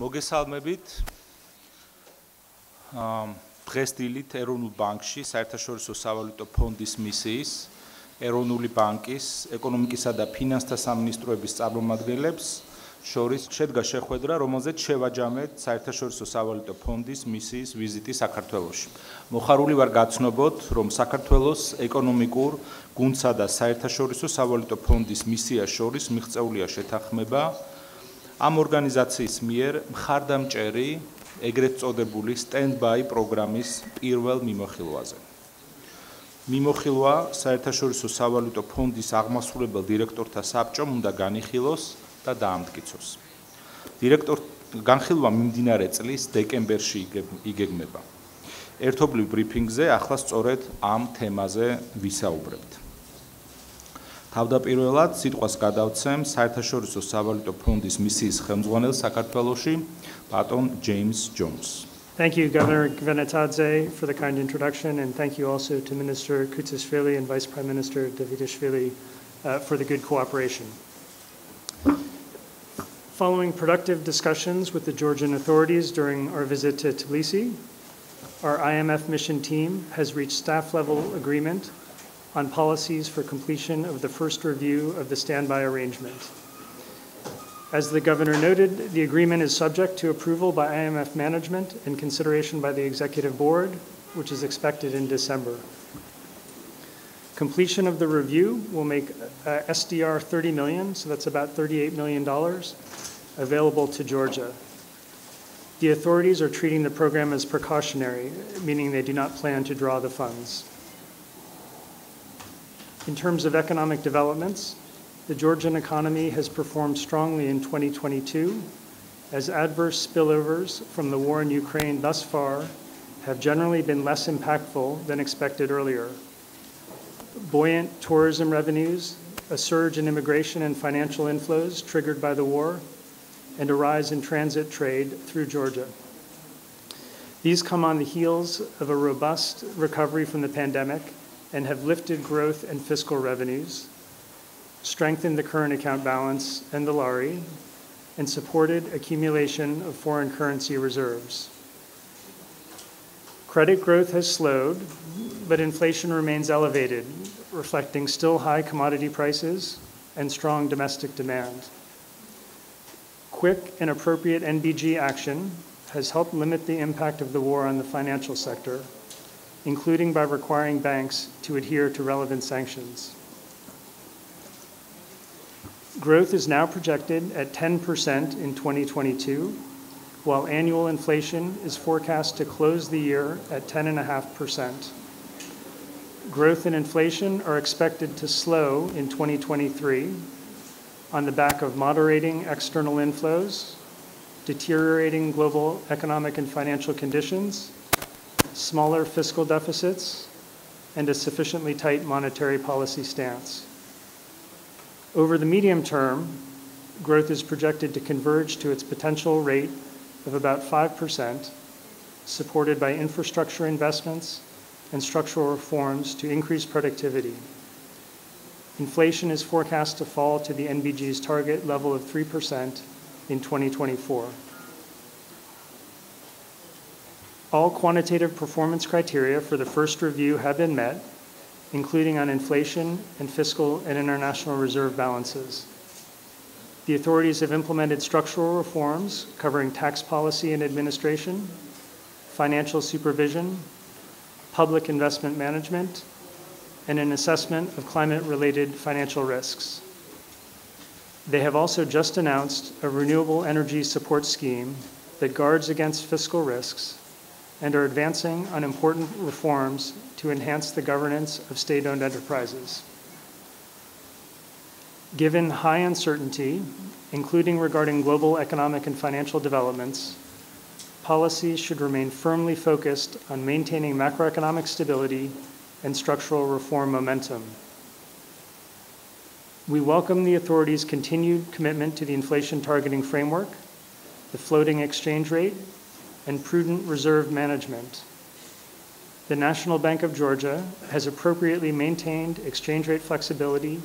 მოგესალმებით. დღეს დილით ეროვნულ ბანკში საერთაშორისო სავალუტო ფონდის მისიის, ეროვნული ბანკის, ეკონომიკისა და ფინანსთა სამინისტროების წარმომადგენლებს შორის შედგა შეხვედრა, რომელზეც შევაჯამეთ საერთაშორისო სავალუტო ფონდის მისიის ვიზიტი საქართველოში. მოხარული ვარ გაცნობოთ, რომ საქართველოს ეკონომიკურ გუნდსა და საერთაშორისო სავალუტო ფონდის მისიას შორის მიღწეულია შეთანხმება ამ ორგანიზაციის მიერ მხარდამჭერი ეგრეთ წოდებული stand-by პროგრამის პირველ მიმოხილვაზე. მიმოხილვა საერთაშორისო სავალუტო ფონდის აღმასრულებელ დირექტორთა საბჭომ უნდა განიხილოს და დაამტკიცოს. განხილვა მიმდინარე წლის დეკემბერში იგეგმება. ერთობლივ ბრიფინგზე ახლა სწორედ ამ თემაზე ვისაუბრებთ. თავდაპირველად სიტყვას გადავცემ საერთაშორისო სავალუტო ფონდის მისიის ხელმძღვანელს საქართველოში, ბატონ ჯეიმს ჯონს. Thank you, Governor Gwennetadze, for the kind introduction, and thank you also to Minister Khoutzishvili and Vice Prime Minister Daვითაშვილი for the good cooperation. Following productive discussions with the Georgian authorities during our visit to Tbilisi, our IMF mission team has reached staff-level agreement on policies for completion of the first review of the standby arrangement. As the Governor noted, the agreement is subject to approval by IMF management and consideration by the Executive Board, which is expected in December. Completion of the review will make SDR 30 million, so that's about $38 million, available to Georgia. The authorities are treating the program as precautionary, meaning they do not plan to draw the funds. In terms of economic developments, the Georgian economy has performed strongly in 2022, as adverse spillovers from the war in Ukraine thus far have generally been less impactful than expected earlier. Buoyant tourism revenues, a surge in immigration and financial inflows triggered by the war, and a rise in transit trade through Georgia. These come on the heels of a robust recovery from the pandemic and have lifted growth and fiscal revenues, strengthened the current account balance and the lari, and supported accumulation of foreign currency reserves. Credit growth has slowed, but inflation remains elevated, reflecting still high commodity prices and strong domestic demand. Quick and appropriate NBG action has helped limit the impact of the war on the financial sector, including by requiring banks to adhere to relevant sanctions. Growth is now projected at 10% in 2022, while annual inflation is forecast to close the year at 10.5%. Growth and inflation are expected to slow in 2023 on the back of moderating external inflows, deteriorating global economic and financial conditions, smaller fiscal deficits, and a sufficiently tight monetary policy stance. Over the medium term, growth is projected to converge to its potential rate of about 5%, supported by infrastructure investments and structural reforms to increase productivity. Inflation is forecast to fall to the NBG's target level of 3% in 2024. All quantitative performance criteria for the first review have been met, including on inflation and fiscal and international reserve balances. The authorities have implemented structural reforms covering tax policy and administration, financial supervision, public investment management, and an assessment of climate-related financial risks. They have also just announced a renewable energy support scheme that guards against fiscal risks and are advancing on important reforms to enhance the governance of state-owned enterprises. Given high uncertainty, including regarding global economic and financial developments, policies should remain firmly focused on maintaining macroeconomic stability and structural reform momentum. We welcome the authorities' continued commitment to the inflation targeting framework, the floating exchange rate, and prudent reserve management. The National Bank of Georgia has appropriately maintained exchange rate flexibility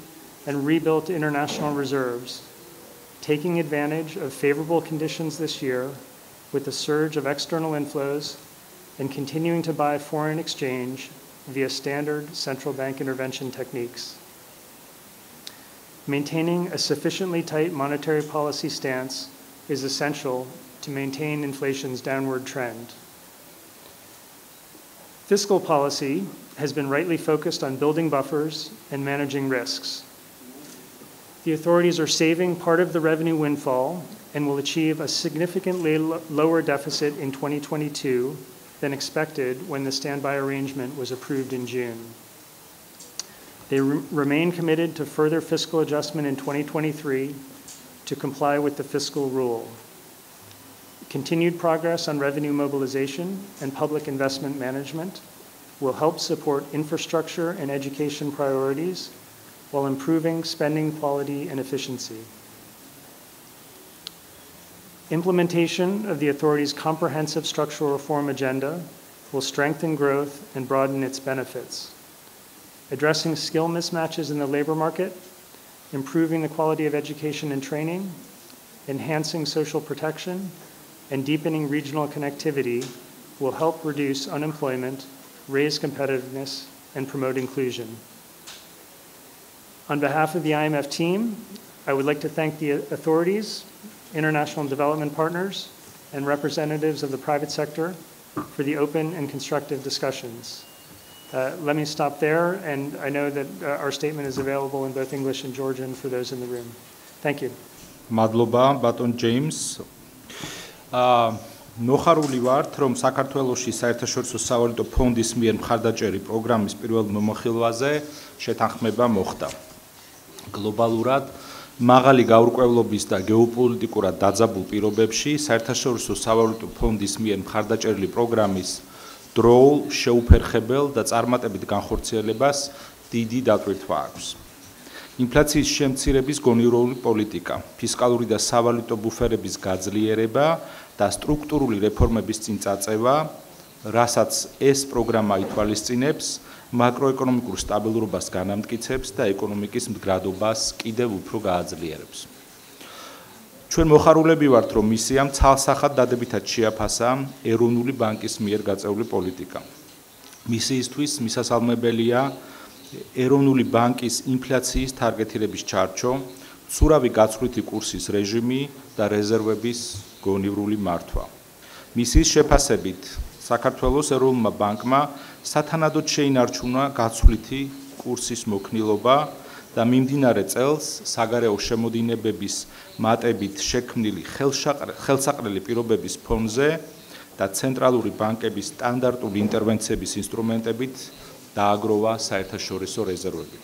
and rebuilt international reserves, taking advantage of favorable conditions this year with a surge of external inflows and continuing to buy foreign exchange via standard central bank intervention techniques. Maintaining a sufficiently tight monetary policy stance is essential to maintain inflation's downward trend. Fiscal policy has been rightly focused on building buffers and managing risks. The authorities are saving part of the revenue windfall and will achieve a significantly lower deficit in 2022 than expected when the standby arrangement was approved in June. They remain committed to further fiscal adjustment in 2023 to comply with the fiscal rule. Continued progress on revenue mobilization and public investment management will help support infrastructure and education priorities while improving spending quality and efficiency. Implementation of the authority's comprehensive structural reform agenda will strengthen growth and broaden its benefits. Addressing skill mismatches in the labor market, improving the quality of education and training, enhancing social protection, and deepening regional connectivity will help reduce unemployment, raise competitiveness, and promote inclusion. On behalf of the IMF team, I would like to thank the authorities, international development partners, and representatives of the private sector for the open and constructive discussions. Let me stop there, and I know that our statement is available in both English and Georgian for those in the room. Thank you. Madloba, baton James. Მოხარული ვართ, რომ საქართველოში საერთაშორისო სავალუტო ფონდის მიერ მხარდაჭერი პროგრამის პირველ მომხილვაზე შეთანხმება მოხდა. გლობალურად მაღალი გაურკვევლობის და გეოპოლიტიკურად დაძაბულ პირობებში საერთაშორისო სავალუტო ფონდის მიერ მხარდაჭერილი პროგრამის დროულ, შეუფერხებელ და წარმატებით განხორციელებას დიდი დატვირთვა აქვს. ინფლაციის შემცირების გონივრული პოლიტიკა, ფისკალური და სავალუტო ბუფერების გაძლიერება და სტრუქტურული რეფორმების წინ წაწევა, რასაც ეს პროგრამა ითვალისწინებს, მაკროეკონომიკურ სტაბილურობას განამტკიცებს და ეკონომიკის მდგრადობას კიდევ უფრო გააძლიერებს. ჩვენ მოხარულები ვართ, რომ მისიამ ცალსახად დადებითად შეაფასა ეროვნული ბანკის მიერ გაწეული პოლიტიკა. მისიისთვის მისასალმებელია ეროვნული ბანკის ინფლაციის თარგეტირების ჩარჩო, მცურავი გაცვლითი კურსის რეჟიმი და რეზერვების გონივრული მართვა. მისიის შეფასებით, საქართველოს ეროვნულმა ბანკმა სათანადოდ შეინარჩუნა გაცვლითი კურსის მოქნილობა და მიმდინარე წელს საგარეო შემოდინებების მატებით შექმნილი ხელსაყრელი პირობების ფონზე და ცენტრალური ბანკების სტანდარტული ინტერვენციების ინსტრუმენტებით დააგროვა საერთაშორისო რეზერვები.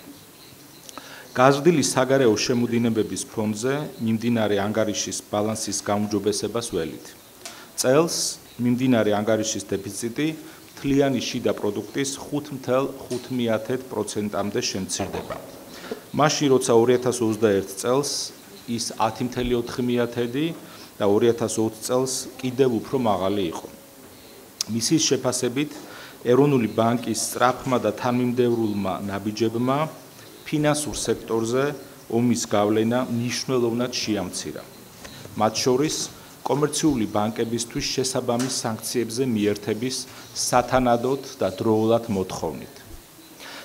გაზრდილი საგარეო შემოდინებების ფონზე მიმდინარე ანგარიშის ბალანსის გაუმჯობესებას ველით. წელს მიმდინარე ანგარიშის დეფიციტი მთლიანი შიდა პროდუქტის 5.5%-მდე შემცირდება. მაშინ, როცა 2021 წელს ის 10.4% და 2020 წელს კიდევ უფრო მაღალი იყო. მისიის შეფასებით, ეროვნული ბანკის სწრაფმა და თანმიმდევრულმა ნაბიჯებმა ფინანსურ სექტორზე ომის გავლენა მნიშვნელოვნად შეამცირა. მათ შორის კომერციული ბანკებისთვის შესაბამის სანქციებზე მიერთების სათანადოდ და დროულად მოთხოვნით.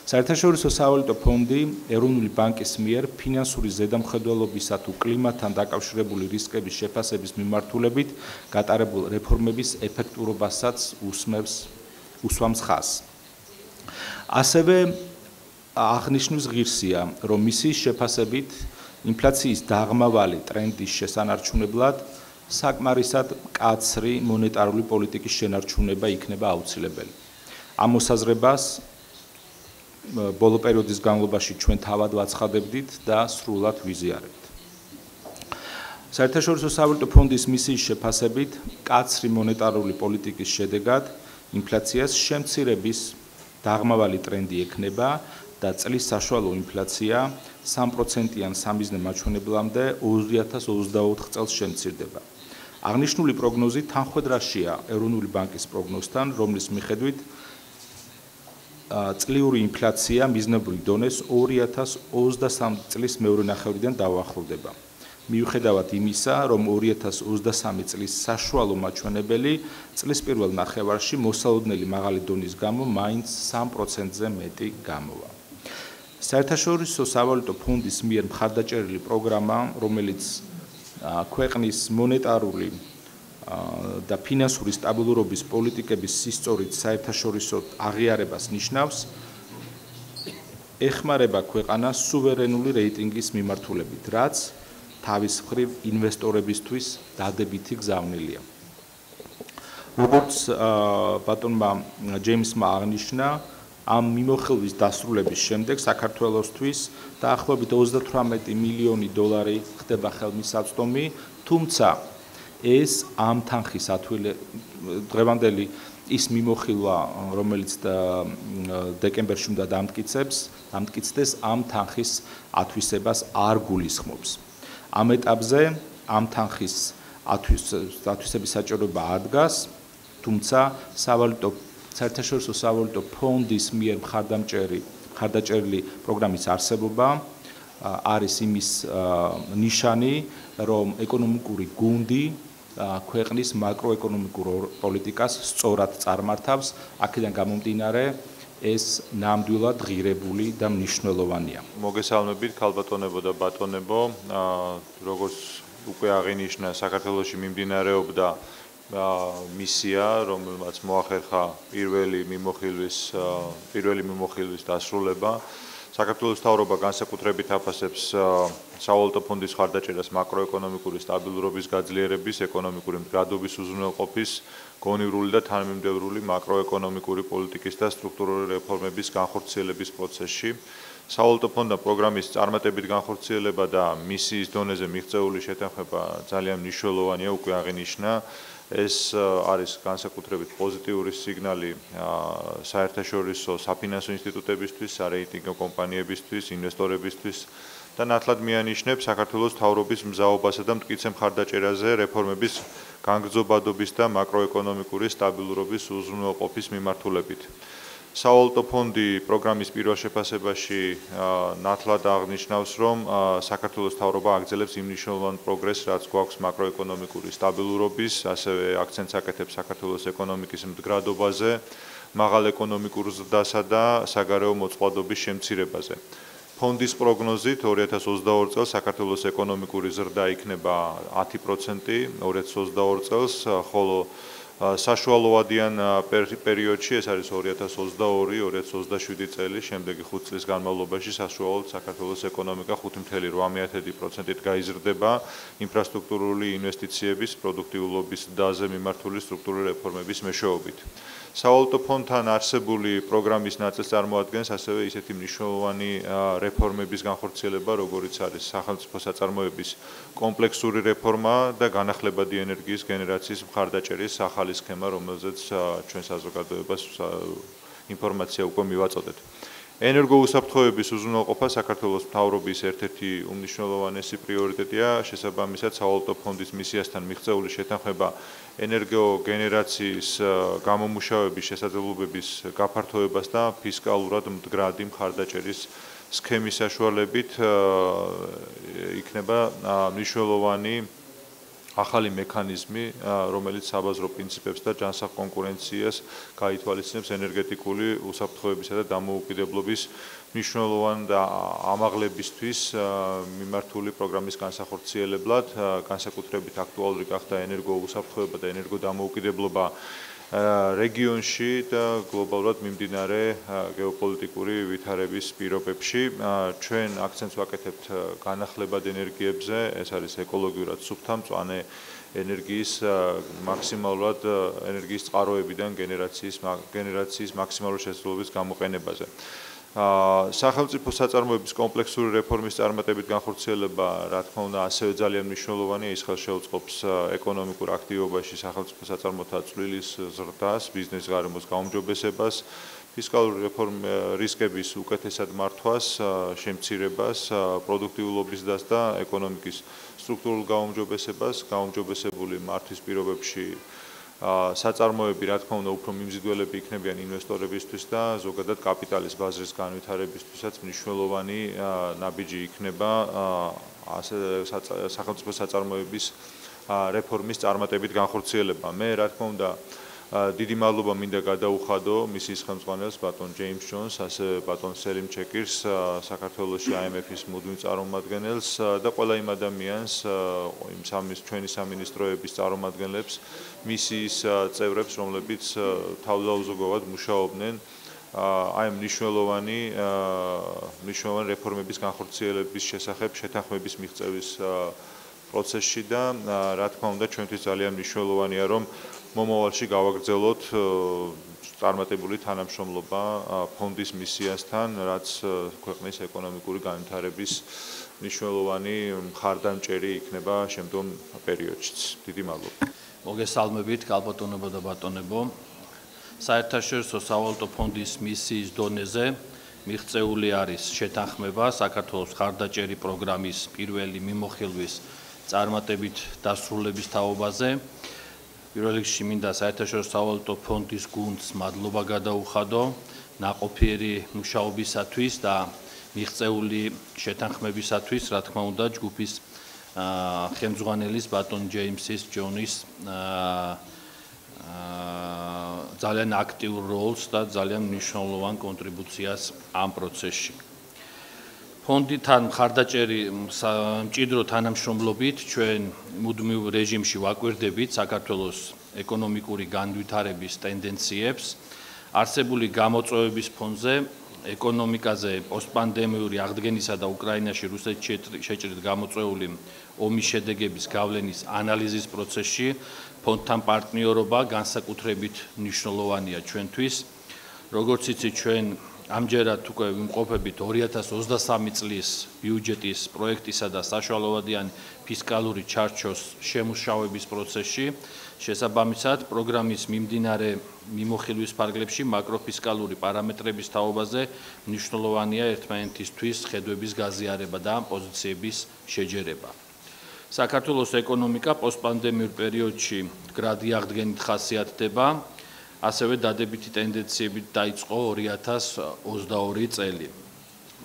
საერთაშორისო სავალუტო ფონდი ეროვნული ბანკის მიერ ფინანსური ზედამხედველობისა თუ კლიმატთან დაკავშირებული რისკების შეფასების მიმართულებით გატარებულ რეფორმების ეფექტურობასაც უსვამს ხაზს. ასევე აღნიშნვის ღირსია, რომ მისიის შეფასებით ინფლაციის დაღმავალი ტრენდის შესანარჩუნებლად საკმარისად მკაცრი მონეტარული პოლიტიკის შენარჩუნება იქნება აუცილებელი. ამ მოსაზრებას ბოლო პერიოდის განმავლობაში ჩვენ თავად ვაცხადებდით და სრულად ვიზიარებთ. საერთაშორისო სავალუტო ფონდის მისიის შეფასებით მკაცრი მონეტარული პოლიტიკის შედეგად ინფლაციას შემცირების დაღმავალი ტრენდი ექნება და წლის საშუალო ინფლაცია 3%-იან სამიზნე მაჩვენებლამდე 2024 წელს შემცირდება. აღნიშნული პროგნოზი თანხვედრაშია ეროვნული ბანკის პროგნოზთან, რომლის მიხედვით წლიური ინფლაცია მიზნებურ დონეს 2023 წლის მეორე ნახევრიდან დაუახლოვდება. მიუხედავად იმისა, რომ 2023 წლის საშუალო მაჩვენებელი წლის პირველ ნახევარში მოსალოდნელი მაღალი დონის გამო მაინც 3%-ზე მეტი გამოვა. საერთაშორისო სავალუტო ფონდის მიერ მხარდაჭერილი პროგრამა, რომელიც ქვეყნის მონეტარული და ფინანსური სტაბილურობის პოლიტიკების სისწორით საერთაშორისო აღიარებას ნიშნავს, ეხმარება ქვეყანას სუვერენული რეიტინგის მიმართულებით, რაც თავის მხრივ ინვესტორებისთვის დადებითი გზავნილია. როგორც ბატონმა ჯეიმსმა აღნიშნა, ამ მიმოხილვის დასრულების შემდეგ საქართველოსთვის დაახლოებით 38 მილიონი დოლარი ხდება ხელმისაწვდომი, თუმცა ეს ამ თანხის დღევანდელი ის მიმოხილვა, რომელიც დეკემბერში უნდა დამტკიცდეს, ამ თანხის ათვისებას არ გულისხმობს. ამ ეტაპზე ამ თანხის ათვისების საჭიროება არ დგას, თუმცა საერთაშორისო სავალუტო ფონდის მიერ მხარდაჭერილი პროგრამის არსებობა არის იმის ნიშანი, რომ ეკონომიკური გუნდი ქვეყნის მაკროეკონომიკურ პოლიტიკას სწორად წარმართავს, აქედან გამომდინარე ეს ნამდვილად ღირებული და მნიშვნელოვანია. მოგესალმებით ქალბატონებო და ბატონებო, როგორც უკვე აღინიშნა, საქართველოში მიმდინარეობდა მისია, რომელმაც მოახერხა პირველი მიმოხილვის დასრულება. საქართველოს მთავრობა განსაკუთრებით აფასებს სავალუტო ფონდის მხარდაჭერას მაკროეკონომიკური სტაბილურობის გაძლიერების, ეკონომიკური მდგრადობის უზრუნველყოფის, გონივრული და თანამიმდევრული მაკროეკონომიკური პოლიტიკის და სტრუქტურული რეფორმების განხორციელების პროცესში. სავალუტო ფონდმა პროგრამის წარმატებით განხორციელება და მისიის დონეზე მიღწეული შეთანხმება ძალიან მნიშვნელოვანია, უკვე აღინიშნა. ეს არის განსაკუთრებით პოზიტიური სიგნალი საერთაშორისო საფინანსო ინსტიტუტებისთვის, სარეიტინგო კომპანიებისთვის, ინვესტორებისთვის და ნათლად მიანიშნებს საქართველოს მთავრობის მზაობასა და მტკიცე მხარდაჭერაზე რეფორმების განგრძობადობის და მაკროეკონომიკური სტაბილურობის უზრუნველყოფის მიმართულებით. სავალუტო ფონდი პროგრამის პირველ შეფასებაში ნათლად აღნიშნავს, რომ საქართველოს მთავრობა აგრძელებს იმ მნიშვნელოვან პროგრესს, რაც გვაქვს მაკროეკონომიკური სტაბილურობის, ასევე აქცენტს აკეთებს საქართველოს ეკონომიკის მდგრადობაზე, მაღალ ეკონომიკურ ზრდასა და საგარეო მოწყვლადობის შემცირებაზე. ფონდის პროგნოზით 2022 წელს საქართველოს ეკონომიკური ზრდა იქნება 10% 2022 წელს, ხოლო საშუალოვადიან პერიოდში, ეს არის 2022-2027 წელი, შემდეგი 5 წლის განმავლობაში საშუალოდ საქართველოს ეკონომიკა 5.8%-ით გაიზრდება ინფრასტრუქტურული ინვესტიციების, პროდუქტიულობის ზრდაზე მიმართული სტრუქტურული რეფორმების მეშვეობით. სავალუტო ფონდთან არსებული პროგრამის ნაწილს წარმოადგენს ასევე ისეთი მნიშვნელოვანი რეფორმების განხორციელება, როგორიც არის სახელმწიფო საწარმოების კომპლექსური რეფორმა და განახლებადი ენერგიის გენერაციის მხარდაჭერის ახალი სქემა, რომელზეც ჩვენ საზოგადოებას ინფორმაცია უკვე მივაწოდეთ. ენერგოუსაფრთხოების უზრუნველყოფა საქართველოს მთავრობის ერთ-ერთი უმნიშვნელოვანესი პრიორიტეტია, შესაბამისად სავალუტო ფონდის მისიასთან მიღწეული შეთანხმება ენერგოგენერაციის გამომუშავების შესაძლებლობების გაფართოებას და ფისკალურად მდგრადი მხარდაჭერის სქემის საშუალებით იქნება მნიშვნელოვანი ახალი მექანიზმი, რომელიც საბაზრო პრინციპებს და ჯანსაღ კონკურენციას გაითვალისწინებს ენერგეტიკული უსაფრთხოებისა და დამოუკიდებლობის მნიშვნელოვან და ამაღლებისთვის მიმართული პროგრამის განსახორციელებლად, განსაკუთრებით აქტუალური გახდა ენერგოუსაფრთხოება და ენერგოდამოუკიდებლობა რეგიონში და გლობალურად მიმდინარე გეოპოლიტიკური ვითარების პირობებში. ჩვენ აქცენტს ვაკეთებთ განახლებად ენერგიებზე, ეს არის ეკოლოგიურად სუფთა, მწვანე ენერგიის მაქსიმალურად ენერგიის წყაროებიდან გენერაციის მაქსიმალური შესაძლებლობის გამოყენებაზე. სახელმწიფო საწარმოების კომპლექსური რეფორმის წარმატებით განხორციელება, რა თქმა უნდა, ასევე ძალიან მნიშვნელოვანია, ის ხელშეუწყობს ეკონომიკურ აქტივობაში სახელმწიფო საწარმოთა წვლილის ზრდას, ბიზნეს გარემოს გაუმჯობესებას, ფისკალური რისკების უკეთესად მართვას, შემცირებას, პროდუქტიულობის დასს და ეკონომიკის სტრუქტურულ გაუმჯობესებას, გაუმჯობესებული მართვის პირობებში საწარმოები, რა თქმა უნდა, უფრო მიმზიდველები იქნებიან ინვესტორებისთვის და ზოგადად კაპიტალის ბაზრის განვითარებისთვისაც მნიშვნელოვანი ნაბიჯი იქნება სახელმწიფო საწარმოების რეფორმის წარმატებით განხორციელება. მე რა თქმა უნდა დიდი მადლობა მინდა გადაუხადო მისიის ხელმძღვანელს ბატონ ჯეიმს ჯონს, ასევე ბატონ სელიმ ჩეკირს, საქართველოში IMF-ის მუდმივ წარმომადგენელს და ყველა იმ ადამიანს, ჩვენი სამინისტროების წარმომადგენლებს, მისიის წევრებს, რომლებიც თავდაუზოგავად მუშაობდნენ აი მნიშვნელოვანი რეფორმების განხორციელების შესახებ შეთანხმების მიღწევის პროცესში და რა თქმა უნდა ჩვენთვის ძალიან მნიშვნელოვანია რომ მომავალში გავაგრძელოთ წარმატებული თანამშრომლობა ფონდის მისიასთან, რაც ქვეყნის ეკონომიკური განვითარების მნიშვნელოვანი მხარდამჭერი იქნება შემდგომ პერიოდშიც. დიდი მადლობა. მოგესალმებით, გალბატონებო და ბატონებო. საერთაშორისო სავალუტო ფონდის მისიის დონეზე მიღწეული არის შეთანხმება საქართველოს მხარდაჭერი პროგრამის პირველი მიმოხილვის წარმატებით დასრულების თაობაზე. პირველ რიგში მინდა საერთაშორისო სავალუტო ფონდის გუნდს მადლობა გადაუხადო ნაყოფიერი მუშაობისათვის და მიღწეული შეთანხმებისათვის, რა თქმა უნდა, ჯგუფის ხელმძღვანელის ბატონ ჯეიმსის, ჯონის ძალიან აქტიურ როლს და ძალიან მნიშვნელოვან კონტრიბუციას ამ პროცესში. ფონდთან მხარდაჭერი მჭიდრო თანამშრომლობით ჩვენ მუდმივ რეჟიმში ვაკვირდებით საქართველოს ეკონომიკური განვითარების ტენდენციებს, არსებული გამოწვევების ფონზე ეკონომიკაზე პოსტპანდემიური აღდგენისა და უკრაინაში რუსეთში შეჭრით გამოწვეული ომის შედეგების გავლენის ანალიზის პროცესში ფონდთან პარტნიორობა განსაკუთრებით მნიშვნელოვანია ჩვენთვის. როგორც იცით, ჩვენ ამჯერად უკვე ვიმყოფებით 2023 წლის ბიუჯეტის პროექტისა და საშუალებიანი ფისკალური ჩარჩოს შემუშავების პროცესში. შესაბამისად, პროგრამის მიმდინარე მიმოხილვის ფარგლებში მაკროფისკალური პარამეტრების თაობაზე მნიშვნელოვანია ერთმანეთისთვის ხედვების გაზიარება და პოზიციების შეჯერება. საქართველოს ეკონომიკა პოსტპანდემიურ პერიოდში მდგრადი აღდგენით ხასიათდება, ასევე დადებითი ტენდენციებით დაიწყო 2022 წელი.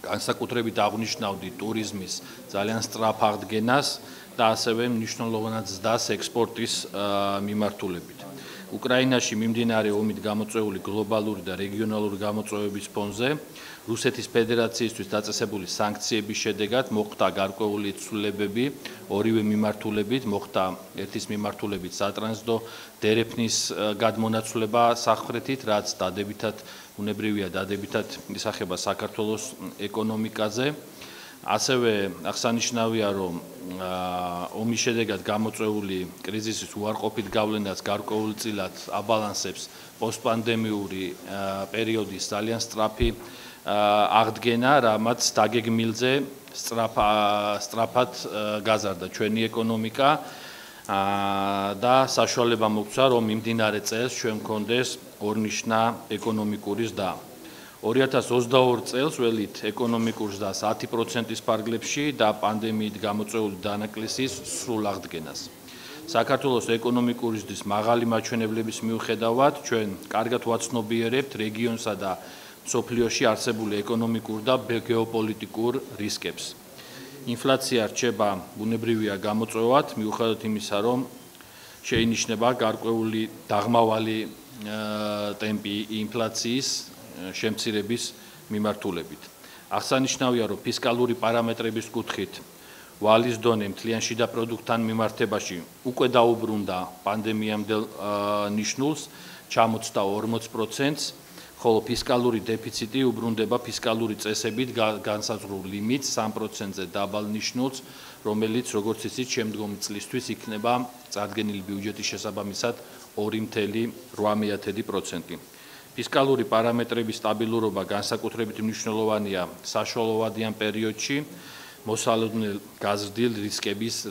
განსაკუთრებით აღნიშნავდი ტურიზმის ძალიან სწრაფ აღდგენას და ასევე მნიშვნელოვან ზრდას ექსპორტის მიმართულებით. უკრაინაში მიმდინარე ომით გამოწვეული გლობალური და რეგიონალური გამოწვევების ფონზე რუსეთის ფედერაციისთვის დაწესებული სანქციების შედეგად მოხდა გარკვეული ცვლილებები ორივე მიმართულებით, მოხდა ერთის მიმართულებით სატრანზიტო დერეფნის გადმონაცვლება სამხრეთით, რაც დადებითად უნებრივია დადებითად ისახება საქართველოს ეკონომიკაზე. ასევე აღსანიშნავია, რომ ომის შედეგად გამოწვეული კრიზისის უარყოფით გავლენას გარკვეულწილად აბალანსებს პოსტპანდემიური პერიოდის ძალიან სწრაფი აღდგენა, რამაც დაგეგმილზე სწრაფად გაზარდა ჩვენი ეკონომიკა და საშუალება მოგცა, რომ მიმდინარე წელს ჩვენ გქონდეს ორნიშნა ეკონომიკური ზრდა. 2022 წელს ველით ეკონომიკურ ზრდას 10%-ის ფარგლებში და პანდემიით გამოწვეული დანაკლისის სრულ აღდგენას. საქართველოს ეკონომიკური ზრდის მაღალი მაჩვენებლების მიუხედავად, ჩვენ კარგად ვაცნობიერებთ რეგიონსა და მსოფლიოში არსებული ეკონომიკურ და გეოპოლიტიკურ რისკებს. ინფლაცია რჩება ბუნებრივია გამოწვევად, მიუხედავად იმისა, რომ შეინიშნება გარკვეული დაღმავალი ტემპი ინფლაციის შემცირების მიმართულებით. აღსანიშნავია, რომ ფისკალური პარამეტრების კუთხით ვალის დონე მთლიან შიდა პროდუქტთან მიმართებაში უკვე დაუბრუნდა პანდემიამდელ ნიშნულს, ჩამოწდა 40%-ს, ხოლო ფისკალური დეფიციტი უბრუნდება ფისკალური წესებით განსაზღვრულ ლიმიტს 3%-ზე დაბალ ნიშნულს, რომელიც, როგორც იცით, შემდგომი წლისთვის იქნება წარდგენილი ბიუჯეტის შესაბამისად 2.8%. ფისკალური პარამეტრების სტაბილურობა განსაკუთრებით მნიშვნელოვანია საშუალოვადიან პერიოდში მოსალოდნელ გაზრდილ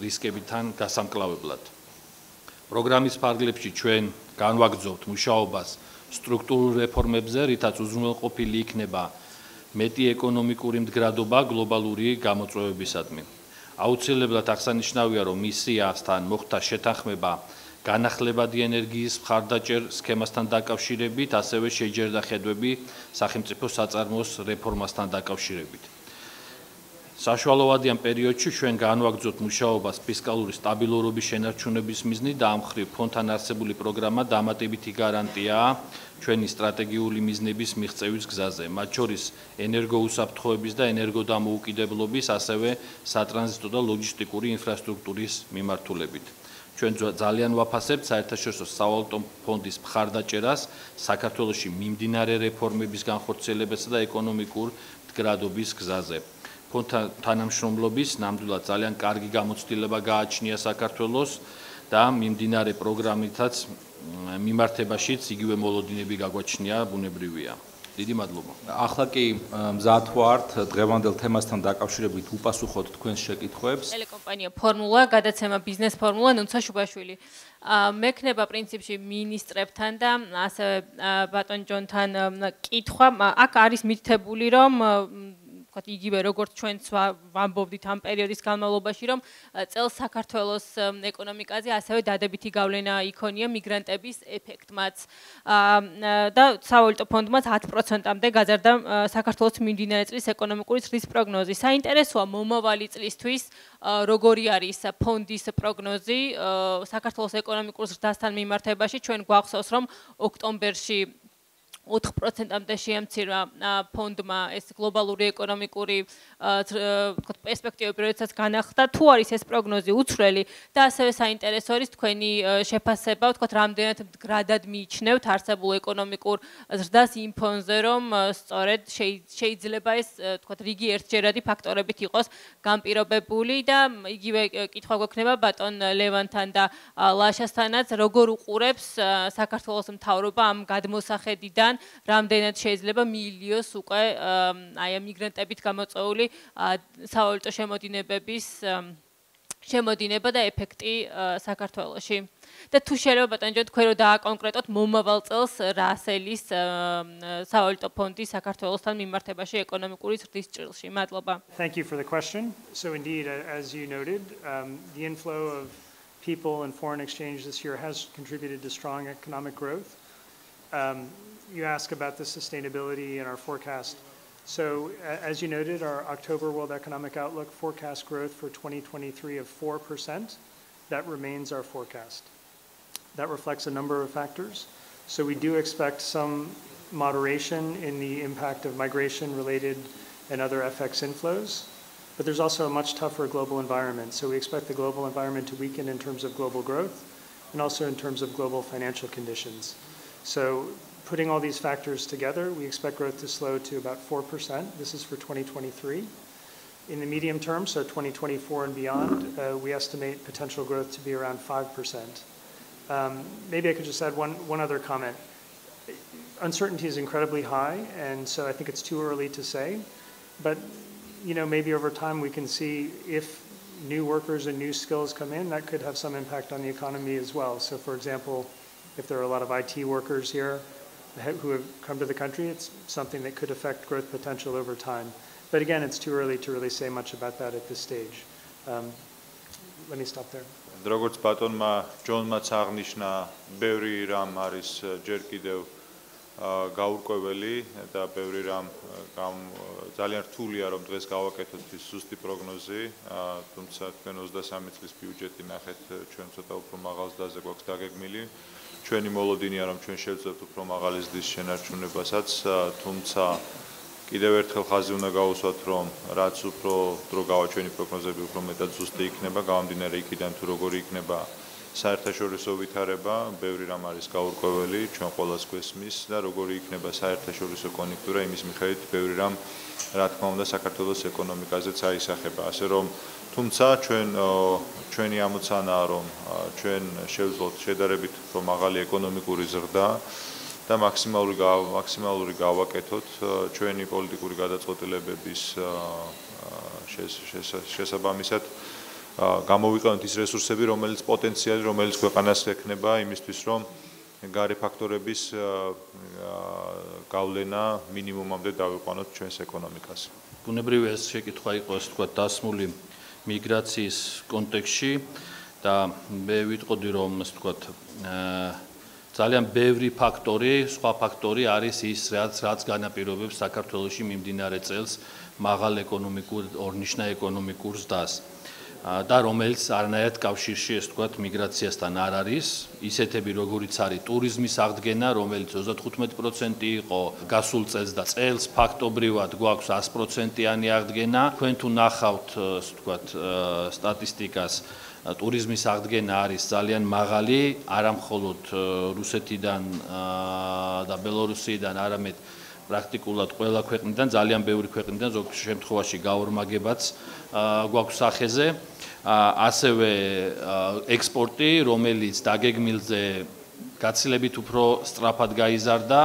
რისკებთან გასამკლავებლად. პროგრამის ფარგლებში ჩვენ განვაგრძობთ მუშაობას სტრუქტურულ რეფორმებზე, რითაც უზრუნველყოფილი იქნება მეტი ეკონომიკური მდგრადობა გლობალური გამოწვევებისადმი. აუცილებლად აღსანიშნავია, რომ მისიასთან მოხდა შეთანხმება განახლებადი ენერგიის მხარდაჭერ სქემასთან დაკავშირებით, ასევე შეჯერდა ხედვები სახელმწიფო საწარმოს რეფორმასთან დაკავშირებით. საშუალოვადიან პერიოდში ჩვენ განვაგრძობთ მუშაობას ფისკალური სტაბილურობის შენარჩუნების მიზნით და ამ მხრივ ფონდთან არსებული პროგრამა დამატებითი გარანტიაა ჩვენი სტრატეგიული მიზნების მიღწევის გზაზე, მათ შორის ენერგოუსაფრთხოების და ენერგოდამოუკიდებლობის, ასევე სატრანზიტო და ლოჯისტიკური ინფრასტრუქტურის მიმართულებით. ჩვენ ძალიან ვაფასებთ საერთაშორისო სავალუტო ფონდის მხარდაჭერას საქართველოში მიმდინარე რეფორმების განხორციელებასა და ეკონომიკურ მდგრადობის გზაზე. ფონდთან თანამშრომლობის ნამდვილად ძალიან კარგი გამოცდილება გააჩნია საქართველოს და მიმდინარე პროგრამითაც მიმართებაშიც იგივე მოლოდინები გაგვაჩნია, ბუნებრივია. დიდი მადლობა. ახლა კი მზად ვართ დღევანდელ თემასთან დაკავშირებით უპასუხოთ თქვენს შეკითხვებს. ტელეკომპანია ფორმულა, გადაცემა ბიზნეს ფორმულა, ნუცა შუბაშვილი. მექნება პრინციპში მინისტრებთან და ასევე ბატონ ჯონთან კითხვა. აქ არის მითითებული, რომ ვთქვათ, იგივე როგორც ჩვენც ვამბობდით ამ პერიოდის განმავლობაში, რომ წელს საქართველოს ეკონომიკაზე ასევე დადებითი გავლენა იქონია მიგრანტების ეფექტმაც და სავალუტო ფონდმაც 10%-მდე გაზარდა საქართველოს მიმდინარე წლის ეკონომიკური ცვლის პროგნოზი. საინტერესოა მომავალი წლისთვის როგორი არის ფონდის პროგნოზი საქართველოს ეკონომიკურ ზრდასთან მიმართებაში. ჩვენ გვახსოვს, რომ ოქტომბერში 4%-მდე შეამცირა ფონდმა ეს გლობალური ეკონომიკური პერსპექტივები, როდესაც განახლდა. თუ არის ეს პროგნოზი უცვლელი და ასევე საინტერესო არის თქვენი შეფასება, ვთქვათ, რამდენად მდგრადად მიიჩნევთ არსებულ ეკონომიკურ ზრდას იმ ფონზე, რომ სწორედ შეიძლება ეს, ვთქვათ, რიგი ერთჯერადი ფაქტორებით იყოს განპირობებული და იგივე კითხვა გვექნება ბატონ ლევანთან და ლაშასთანაც, როგორ უყურებს საქართველოს მთავრობა ამ გადმოსახედიდან, რამდენად შეიძლება მიილიოს უკვე აი ამ მიგრანტებით გამოწვეული სავალუტო შემოდინებების შემოდინება და ეფექტი საქართველოში. და თუ შეიძლება ბატონ ჯონ თქვენ რო დააკონკრეტოთ მომავალ წელს რა ასელის სავალუტო ფონდი საქართველოსთან მიმართებაში ეკონომიკური ზრდის ჭრილში. მადლობა. Thank you for the question. So indeed, as you noted, the inflow of people and foreign exchange this year has contributed to strong economic growth. You ask about the sustainability in our forecast. So, as you noted, our October World Economic Outlook forecast growth for 2023 of 4%. That remains our forecast. That reflects a number of factors. So we do expect some moderation in the impact of migration-related and other FX inflows. But there's also a much tougher global environment. So we expect the global environment to weaken in terms of global growth and also in terms of global financial conditions. So putting all these factors together, we expect growth to slow to about 4%. This is for 2023. In the medium term, so 2024 and beyond, we estimate potential growth to be around 5%. Maybe I could just add one other comment. Uncertainty is incredibly high, and so I think it's too early to say. But maybe over time we can see if new workers and new skills come in, that could have some impact on the economy as well. So, for example, if there are a lot of IT workers here who have come to the country, it's something that could affect growth potential over time. But again, it's too early to really say much about that at this stage. Let me stop there. როგორც ბატონმა ჯონმაც აღნიშნა, ბევრი რამ არის ჯერ კიდევ გაურკვეველი და ბევრი რამ ძალიან რთულია რომ დღეს გავაკეთოთ ის ზუსტი პროგნოზი, თუმცა თქვენ 23 წლის ბიუჯეტი ნახეთ, ჩვენ ცოტა უფრო მაღალ ზრდაზე გვაქვს დაგეგმილი. ჩვენი მოლოდინია რომ ჩვენ შევძლებთ უფრო მაღალი ზრდის შენარჩუნებასაც, თუმცა კიდევ ერთხელ ხაზი უნდა გაუსვათ, რომ რაც უფრო დრო გავა ჩვენი პროგნოზები, უფრო მეტად ზუსტი იქნება, გამომდინარე იქიდან თუ როგორი იქნება საერთაშორისო ვითარება, ბევრი რამ არის გაურკვეველი, ჩვენ ყველას გვესმის და როგორი იქნება საერთაშორისო კონjunქტურა, იმის მიხედვით ბევრი რამ, რა თქმა უნდა, საქართველოს ეკონომიკაზეც აისახება, ასე რომ თუმცა ჩვენი ამოცანაა, რომ ჩვენ შევძლოთ შედარებით უფრო მაღალი ეკონომიკური ზრდა და მაქსიმალური გავაკეთოთ ჩვენი პოლიტიკური გადაწყვეტილებების შესაბამისად გამოვიყენოთ ის რესურსები, რომელიც პოტენციალი, რომელიც ქვეყანას ექნება იმისთვის, რომ გარე ფაქტორების გავლენა მინიმუმამდე დავიყვანოთ ჩვენს ეკონომიკას. ბუნებრივია ეს შეკითხვა იყო, ასე ვთქვათ, დასმული მიგრაციის კონტექსტში და მე ვიტყოდი, რომ ასე ვთქვათ, ძალიან ბევრი ფაქტორი, სხვა ფაქტორი არის ის, რაც განაპირობებს საქართველოში მიმდინარე წელს მაღალ ეკონომიკურ ორნიშნა ეკონომიკურ ზრდას. და რომელიც არანაირად კავშირში ეს თქვათ მიგრაციასთან არ არის, ისეთები როგორიც არის ტურიზმის აღდგენა, რომელიც 35% იყო გასულ წელს და წელს ფაქტობრივად გვაქვს 100%-იანი აღდგენა. თქვენ თუ ნახავთ, ასე თქვათ, სტატისტიკას, ტურიზმის აღდგენა არის ძალიან მაღალი, არა მხოლოდ რუსეთიდან და ბელორუსიიდან, არამედ პრაქტიკულად ყველა ქვეყნიდან, ძალიან ბევრი ქვეყნიდან, ზოგ შემთხვევაში გაორმაგებაც გვაქვს სახეზე. ასევე ექსპორტი, რომელიც დაგეგმილზე გაცილებით უფრო სწრაფად გაიზარდა,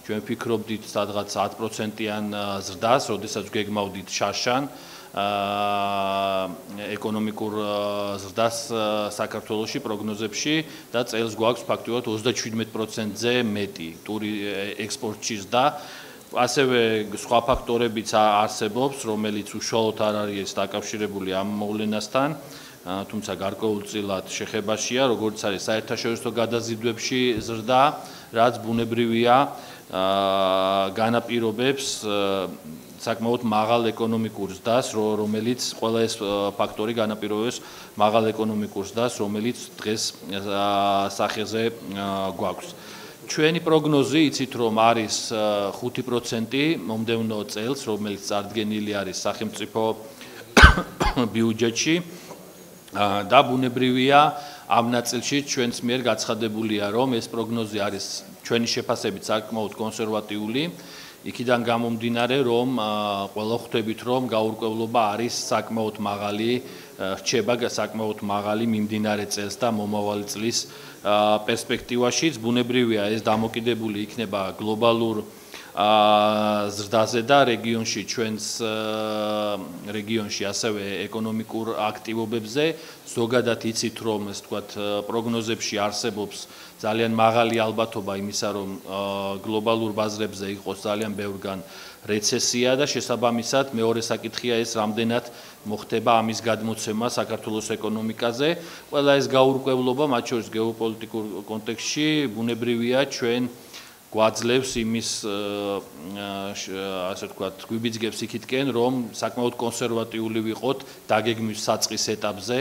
ჩვენ ვფიქრობდით სადღაც 10%-იან ზრდას, როდესაც გეგმავდით შაშან ეკონომიკურ ზრდას საქართველოში პროგნოზებში და წელს გვაქვს ფაქტობრივად 37%-ზე მეტი ექსპორტში ზრდა. ასევე სხვა ფაქტორებიც არსებობს, რომელიც უშუალოდ არ არის დაკავშირებული ამ მოვლენასთან, თუმცა გარკვეულწილად შეხებაშია, როგორც არის საერთაშორისო გადაზიდვებში ზრდა, რაც ბუნებრივია განაპირობებს საკმაოდ მაღალ ეკონომიკურ ზრდას, რომელიც ყველა ეს ფაქტორი განაპირობებს მაღალ ეკონომიკურ ზრდას, რომელიც დღეს სახეზე გვაქვს. ჩვენი პროგნოზი იცით რომ არის 5% მომდევნო წელს, რომელიც წარდგენილი არის სახელმწიფო ბიუჯეტში და ბუნებრივია ამ ნაწილში ჩვენს მიერ გაცხადებულია რომ ეს პროგნოზი არის ჩვენი შეფასებით საკმაოდ კონსერვატიული, იქიდან გამომდინარე რომ ყველა ხვდებით რომ გაურკვევლობა არის საკმაოდ მაღალი, რჩება საკმაოდ მაღალი მიმდინარე წელს და მომავალი წლის პერსპექტივაშიც. ბუნებრივია ეს დამოკიდებული იქნება გლობალურ ზრდაზე და რეგიონში ჩვენს რეგიონში ასევე ეკონომიკურ აქტივობებზე. ზოგადად იცით რომ ეს თქვათ პროგნოზებში არსებობს ძალიან მაღალი ალბათობა იმისა რომ გლობალურ ბაზრებზე იყოს ძალიან ბევრგან რეცესია და შესაბამისად მეორე საკითხია ეს რამდენად მოხდება ამის გადმოცემა საქართველოს ეკონომიკაზე. ყველა ეს გაურკვევლობა, მათ შორის გეოპოლიტიკურ კონტექსტში, ბუნებრივია ჩვენ გვაძლევს იმის ასე ვთქვათ, გვიბიძგებს იქითკენ, რომ საკმაოდ კონსერვატიული ვიყოთ დაგეგმვის საწყის ეტაპზე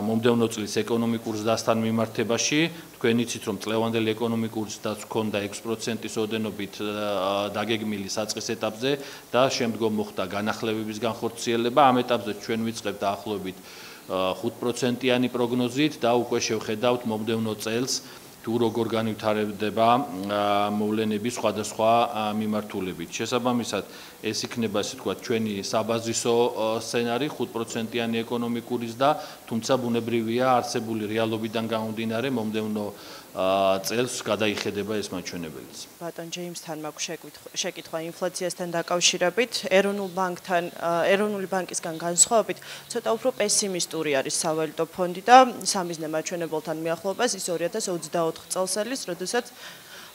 მომდევნო წლის ეკონომიკურ ზრდასთან მიმართებაში. თქვენ იცით რომ წლევანდელი ეკონომიკური ზრდაც ჰქონდა 6%-ის ოდენობით დაგეგმილი საწყის ეტაპზე და შემდგომ მოხდა განახლებების განხორციელება. ამ ეტაპზე ჩვენ ვიწყებთ დაახლოებით 5%-იანი პროგნოზით და უკვე შევხედავთ მომდევნო წელს თუ როგორ განვითარდება მოვლენების სხვადასხვა მიმართულებით. შესაბამისად, ეს იქნება ასე ვთქვათ ჩვენი საბაზისო სცენარი 5%-იანი ეკონომიკური ზრდა, თუმცა ბუნებრივია არსებული რეალობიდან გამომდინარე მომდევნო წელს გადაიხედება ეს მაჩვენებელიც. ბატონ ჯეიმსთან მაქვს შეკითხვა ინფლაციასთან დაკავშირებით, ეროვნული ბანკისგან განსხვავებით, ცოტა უფრო პესიმისტური არის სავალუტო ფონდი და სამიზნე მაჩვენებელთან მიახლოებას ის 2024 წელს არის, როდესაც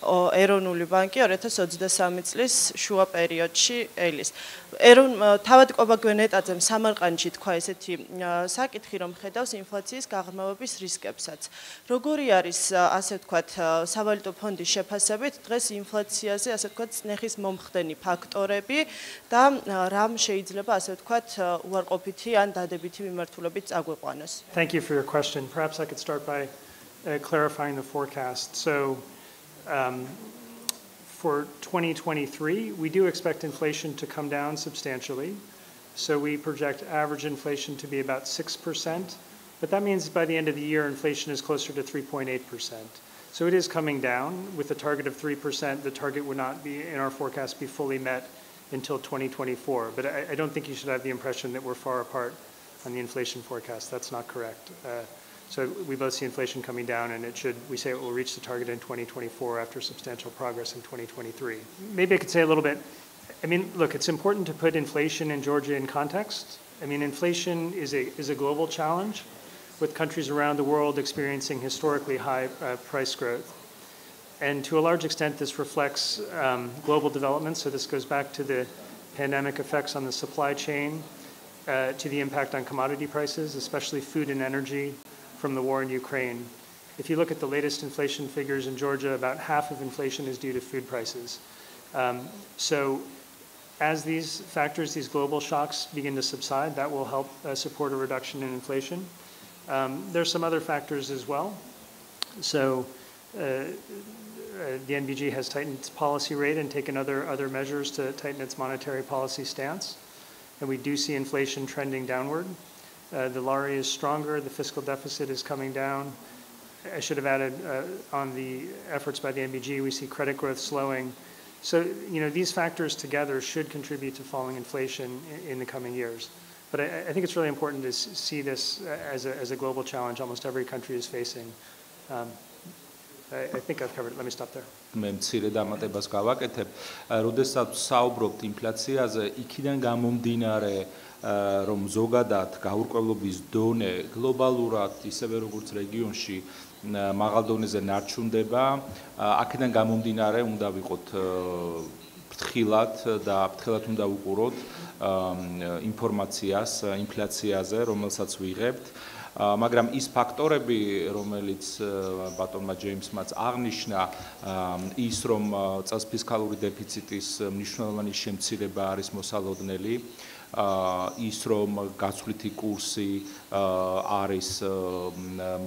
ეროვნული ბანკი 2023 წლის შუა პერიოდში ელის. თავად კობა გვენეტაძემ სამარყანდში თქვა ესეთი საკითხი, რომ ხედავს ინფლაციის გაღრმავების რისკებსაც. როგორი არის, ასე ვთქვათ, სავალუტო ფონდის შეფასებით დღეს ინფლაციაზე, ასე ვთქვათ, წნეხის მომხდენი ფაქტორები და რამ შეიძლება, ასე ვთქვათ, უარყოფითი ან დადებითი მიმართულებით წაგვიყვანოს? Thank you for your question. Perhaps I could start by clarifying the forecast. So for 2023, we do expect inflation to come down substantially. So we project average inflation to be about 6%, but that means by the end of the year, inflation is closer to 3.8%. So it is coming down with a target of 3%. The target would not be, in our forecast, be fully met until 2024. But I don't think you should have the impression that we're far apart on the inflation forecast. That's not correct. So we both see inflation coming down, and we say it will reach the target in 2024 after substantial progress in 2023. Maybe I could say a little bit, I mean, look, it's important to put inflation in Georgia in context. I mean, inflation is a global challenge with countries around the world experiencing historically high price growth. And to a large extent, this reflects global development. So this goes back to the pandemic effects on the supply chain, to the impact on commodity prices, especially food and energy, from the war in Ukraine. If you look at the latest inflation figures in Georgia, about half of inflation is due to food prices. So As these factors, these global shocks begin to subside, that will help support a reduction in inflation. There's some other factors as well. So the NBG has tightened its policy rate and taken other measures to tighten its monetary policy stance. And we do see inflation trending downward. The lari is stronger, the fiscal deficit is coming down. I should have added on the efforts by the NBG, we see credit growth slowing. So, these factors together should contribute to falling inflation in the coming years. But I think it's really important to see this as a global challenge almost every country is facing. I think I've covered it. Let me stop there. მე მცირე დამატებას გავაკეთებ. როდესაც საუბრობთ ინფლაციაზე, იქიდან გამომდინარე, რომ ზოგადად გაურკვევლობის დონე გლობალურად, ისევე როგორც რეგიონში, მაღალ დონეზე ნარჩუნდება, აქედან გამომდინარე უნდა ვიყოთ ფრთხილად და ფრთხილად უნდა ვუყუროთ ინფორმაციას ინფლაციაზე, რომელსაც ვიღებთ. მაგრამ ის ფაქტორები, რომელიც ბატონმა ჯეიმსმაც აღნიშნა, ის რომ წელს ფისკალური დეფიციტის მნიშვნელოვანი შემცირება არის მოსალოდნელი, ის რომ გაცვლითი კურსი არის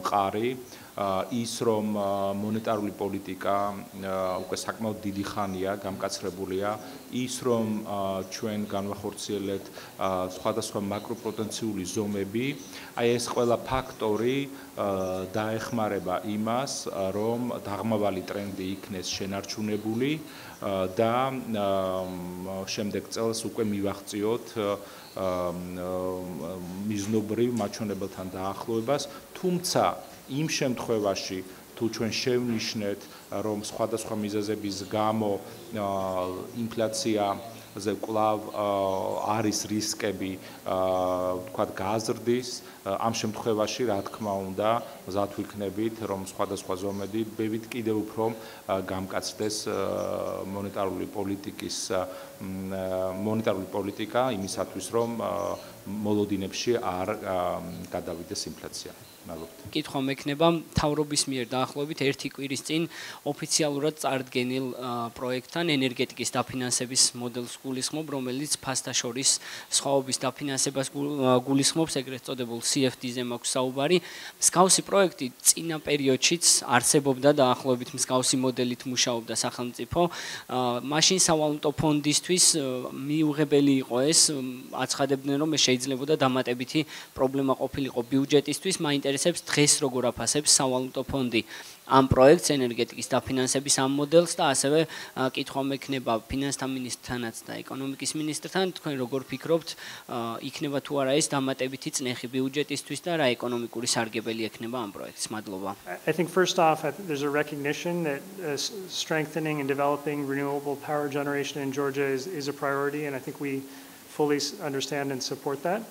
მყარი, ის რომ მონეტარული პოლიტიკა უკვე საკმაოდ დიდი ხანია გამკაცრებულია, ის რომ ჩვენ განვახორციელებთ სხვადასხვა მაკროპოტენციული ზომები, აი ეს ყველა ფაქტორი დაეხმარება იმას, რომ დაღმავალი ტრენდი იქნეს შენარჩუნებული და შემდეგ წელს უკვე მივაღწიოთ მიზნობრივ მაჩვენებელთან დაახლოებას, თუმცა იმ შემთხვევაში თუ ჩვენ შევნიშნეთ, რომ სხვადასხვა მიზეზების გამო ინფლაციაზე კვლავ არის რისკები, ვთქვათ, გაზრდის, ამ შემთხვევაში, რა თქმა უნდა, მზად ვიქნებით, რომ სხვადასხვა ზომებით კიდევ უფრო გამკაცდეს მონეტარული პოლიტიკა იმისათვის, რომ მოლოდინებში არ გადავიდეს ინფლაცია. კითხვა მექნება მთავრობის მიერ დაახლოებით 1 კვირის წინ ოფიციალურად წარდგენილ პროექტთან ენერგეტიკის დაფინანსების მოდელს გულისხმობ, რომელიც ფასტაშორის სხვაობის დაფინანსებას გულისხმობს, ეგრეთ წოდებულ CFD-ზე მაქვს საუბარი. მსგავსი პროექტი წინა პერიოდშიც არსებობდა დაახლოებით მსგავსი მოდელით მუშაობდა სახელმწიფო. მაშინ სავალუტო ფონდისთვის მიუღებელი იყო ეს, აცხადებდნენ, რომ ეს შეიძლებოდა დამატებითი პრობლემა ყოფილიყო ბიუჯეტისთვის, მაინტერესებს დღეს როგორ აფასებს სავალუტო ფონდი ამ პროექტს ენერგეტიკის დაფინანსების ამ მოდელს და ასევე კითხვა მექნება ფინანსთა მინისტრთანაც და ეკონომიკის მინისტრთან, თქვენ როგორ ფიქრობთ, იქნება თუ არა ეს დამატებითი წნეხი ბიუჯეტისთვის და რა ეკონომიკური სარგებელი ექნება ამ პროექტს? მადლობა. I think first off, there's a recognition that strengthening and developing renewable power generation in Georgia is a priority, and I think we fully understand and support that.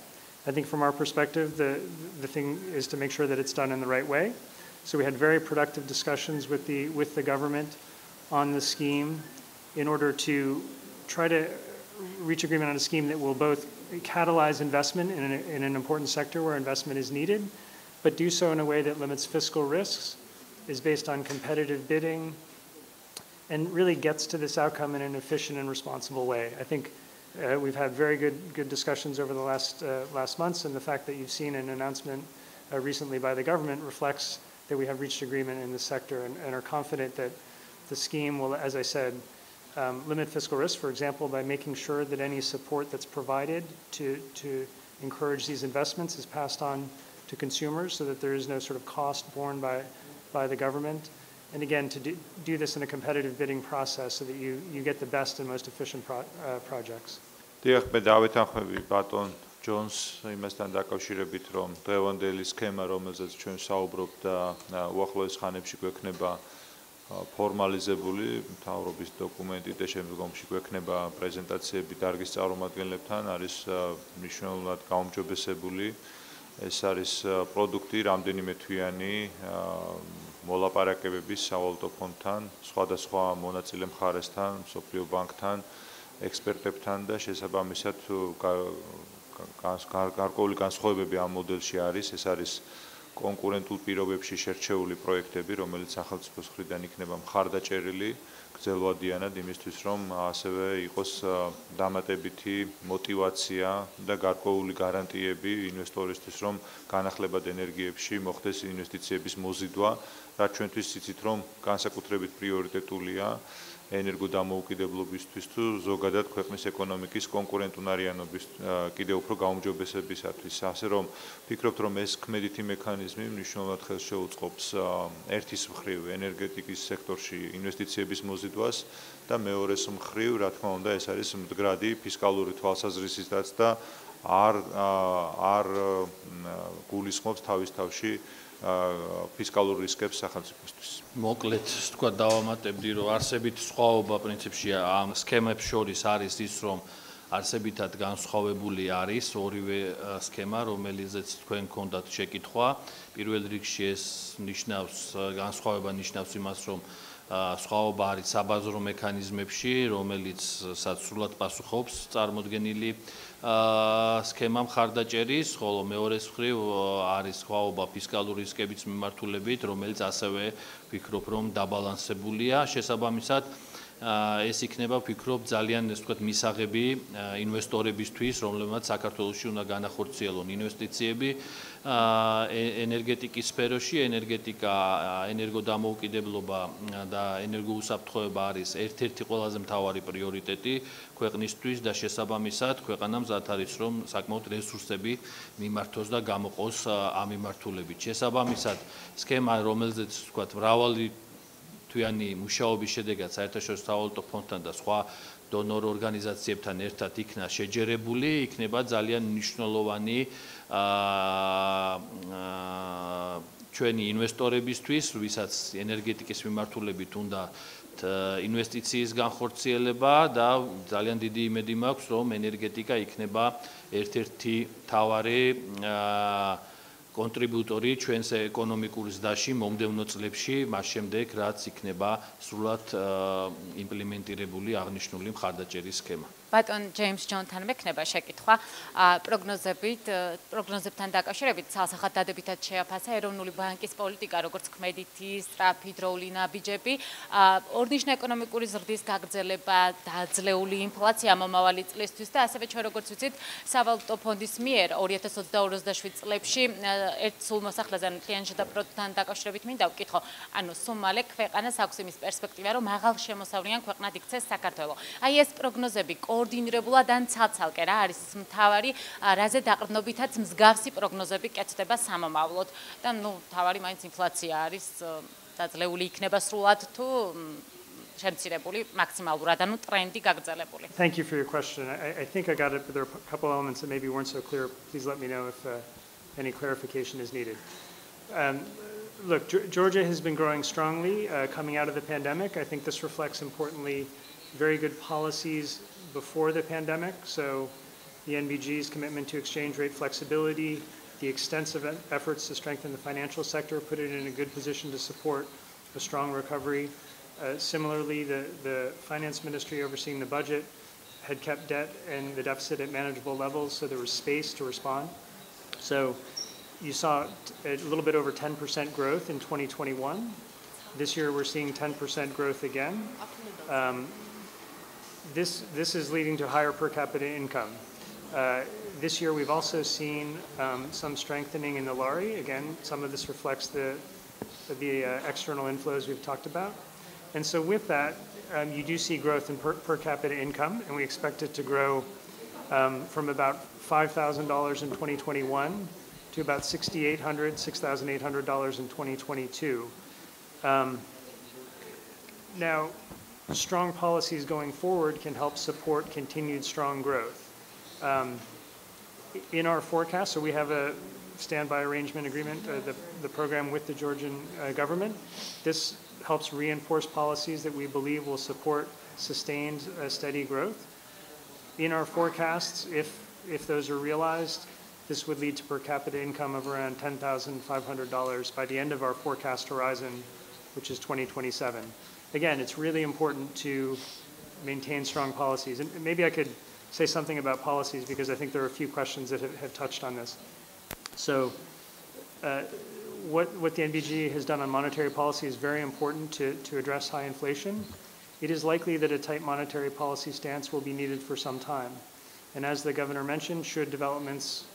I think from our perspective, the thing is to make sure that it's done in the right way. So we had very productive discussions with the government on the scheme in order to try to reach agreement on a scheme that will both catalyze investment in an important sector where investment is needed, but do so in a way that limits fiscal risks, is based on competitive bidding, and really gets to this outcome in an efficient and responsible way. I think we've had very good discussions over the last months, and the fact that you've seen an announcement recently by the government reflects that we have reached agreement in this sector and are confident that the scheme will, as I said, limit fiscal risk, for example, by making sure that any support that's provided to encourage these investments is passed on to consumers so that there is no sort of cost borne by the government. And again, to do this in a competitive bidding process so that you get the best and most efficient projects. დიახ, მე დავითანხმები ბატონ ჯონს იმასთან დაკავშირებით, რომ დღევანდელი სქემა, რომელზეც ჩვენ საუბრობთ და უახლოეს ხანებში გვექნება ფორმალიზებული მთავრობის დოკუმენტი და შემდგომში გვექნება პრეზენტაციები დარგის წარმომადგენლებთან, არის მნიშვნელოვნად გაუმჯობესებული. ეს არის პროდუქტი რამდენიმე თვიანი მოლაპარაკებების სავალუტო ფონდთან, სხვადასხვა მონაწილე მხარესთან, მსოფლიო ბანკთან, ექსპერტებთან და შესაბამისად გარკვეული განსხვავებები ამ მოდელში არის. ეს არის კონკურენტულ პირობებში შერჩეული პროექტები, რომელიც სახელმწიფოს მხრიდან იქნება მხარდაჭერილი გრძელვადიანად იმისთვის, რომ ასევე იყოს დამატებითი мотиваცია და გარკვეული გარანტიები ინვესტორისთვის, რომ განახლებად ენერგიებში მოხდეს ინვესტიციების მოზიდვა, რაც ჩვენთვის იცით, რომ განსაკუთრებით პრიორიტეტულია ენერგოდამოუკიდებლობისთვის თუ ზოგადად ქვეყნის ეკონომიკის კონკურენტუნარიანობის კიდევ უფრო გაუმჯობესებისათვის. ასე რომ ვფიქრობთ, რომ ეს ქმედითი მექანიზმი მნიშვნელოვნად ხელს შეუწყობს ერთის მხრივ ენერგეტიკის სექტორში ინვესტიციების მოზიდვას და მეორეს მხრივ, რა თქმა უნდა, ეს არის მდგრადი ფისკალური თვალსაზრისითაც და არ გულისხმობს თავის თავში ფისკალურ რისკებს სახელმწიფოსთვის. მოკლედ თქვა დავამატებდი, რომ არსებით სხვაობა პრინციპში ამ სქემებს შორის არის ის, რომ არსებითად განსხვავებული არის ორივე სქემა, რომელზეც თქვენ გქონდათ შეკითხვა. პირველ რიგში ეს ნიშნავს განსხვავება ნიშნავს იმას, რომ სხვაობა არის საბაზრო მექანიზმებში, რომელიც სრულად პასუხობს წარმოდგენილი სქემა მხარდაჭერის, ხოლო მეორე მხრივ არის სხვაობა ფისკალური რისკების მიმართულებით, რომელიც ასევე ვფიქრობ, რომ დაბალანსებულია. შესაბამისად, ეს იქნება ვფიქრობ ძალიან ეს ვთქვათ მისაღები ინვესტორებისთვის, რომლებმაც საქართველოში უნდა განახორციელონ ინვესტიციები ენერგეტიკის სფეროში. ენერგეტიკა, ენერგოდამოუკიდებლობა და ენერგოუსაფრთხოება არის ერთ-ერთი ყველაზე მთავარი პრიორიტეტი ქვეყნისთვის და შესაბამისად ქვეყანამ მზად არის, რომ საკმაოდ რესურსები მიმართოს და გამოყოს ამ მიმართულებით. შესაბამისად, სქემა, რომელზეც ვთქვათ მრავალი თვიანი მუშაობის შედეგად საერთაშორისო სავალუტო ფონდთან და სხვა დონორ ორგანიზაციებთან ერთად იქნა შეჯერებული, იქნება ძალიან მნიშვნელოვანი ჩვენი ინვესტორებისთვის, ვისაც ენერგეტიკის მიმართულებით უნდა ინვესტიციის განხორციელება და ძალიან დიდი იმედი მაქვს, რომ ენერგეტიკა იქნება ერთ-ერთი მთავარი კონტრიბუტორი ჩვენს ეკონომიკურ ზრდაში მომდევნო წლებში, მას შემდეგ, რაც იქნება სრულად იმპლემენტირებული აღნიშნული მხარდაჭერის სქემა. ბატონ ჯეიმს ჯონთან მექნება შეკითხვა პროგნოზებთან დაკავშირებით ცალსახად დადებითად შეაფასა ეროვნული ბანკის პოლიტიკა, როგორც ქმედითი, სწრაფი, დროული ნაბიჯები, ორნიშნა ეკონომიკური ზრდის გაგრძელება, დაძლეული ინფლაცია მომავალი წლისთვის და ასევე ჩვენ როგორც ვიცით, სავალუტო ფონდის მიერ 2022-27 წლებში ერთ სულ მოსახლეზე მთლიან შედარებასთან დაკავშირებით მინდა ვკითხო, ანუ სულ მალე ქვეყანას აქვს იმის პერსპექტივა, რომ მაღალშემოსავლიან ქვეყნად იქცეს საქართველო. აი ეს პროგნოზები კოორდინირებულად ან ცალ-ცალკე რა არის მთავარი, რაზე დაყრდნობითაც მსგავსი პროგნოზები კეთდება სამომავლოდ და მთავარი მაინც ინფლაცია არის დაძლეული იქნება სრულად თუ შემცირებული მაქსიმალურად, ანუ ტრენდი გაგრძელებული. Thank you for your question. I think I got it, but there are a couple elements that maybe weren't so clear. Please let me know if any clarification is needed. Look, Georgia has been growing strongly coming out of the pandemic. I think this reflects importantly very good policies before the pandemic. So the NBG's commitment to exchange rate flexibility, the extensive efforts to strengthen the financial sector, put it in a good position to support a strong recovery. Similarly, the finance ministry overseeing the budget had kept debt and the deficit at manageable levels, so there was space to respond. So you saw a little bit over 10% growth in 2021. This year we're seeing 10% growth again. This is leading to higher per capita income. This year we've also seen some strengthening in the lari. Again, some of this reflects the external inflows we've talked about. And so with that, you do see growth in per capita income, and we expect it to grow from about $5,000 in 2021 to about $6,800 in 2022. Now, strong policies going forward can help support continued strong growth. In our forecast, so we have a standby arrangement agreement, the program with the Georgian government. This helps reinforce policies that we believe will support sustained steady growth. In our forecasts, if those are realized, this would lead to per capita income of around $10,500 by the end of our forecast horizon, which is 2027. Again, it's really important to maintain strong policies. And maybe I could say something about policies because I think there are a few questions that have touched on this. So what the NBG has done on monetary policy is very important to address high inflation. It is likely that a tight monetary policy stance will be needed for some time. And as the governor mentioned, should developments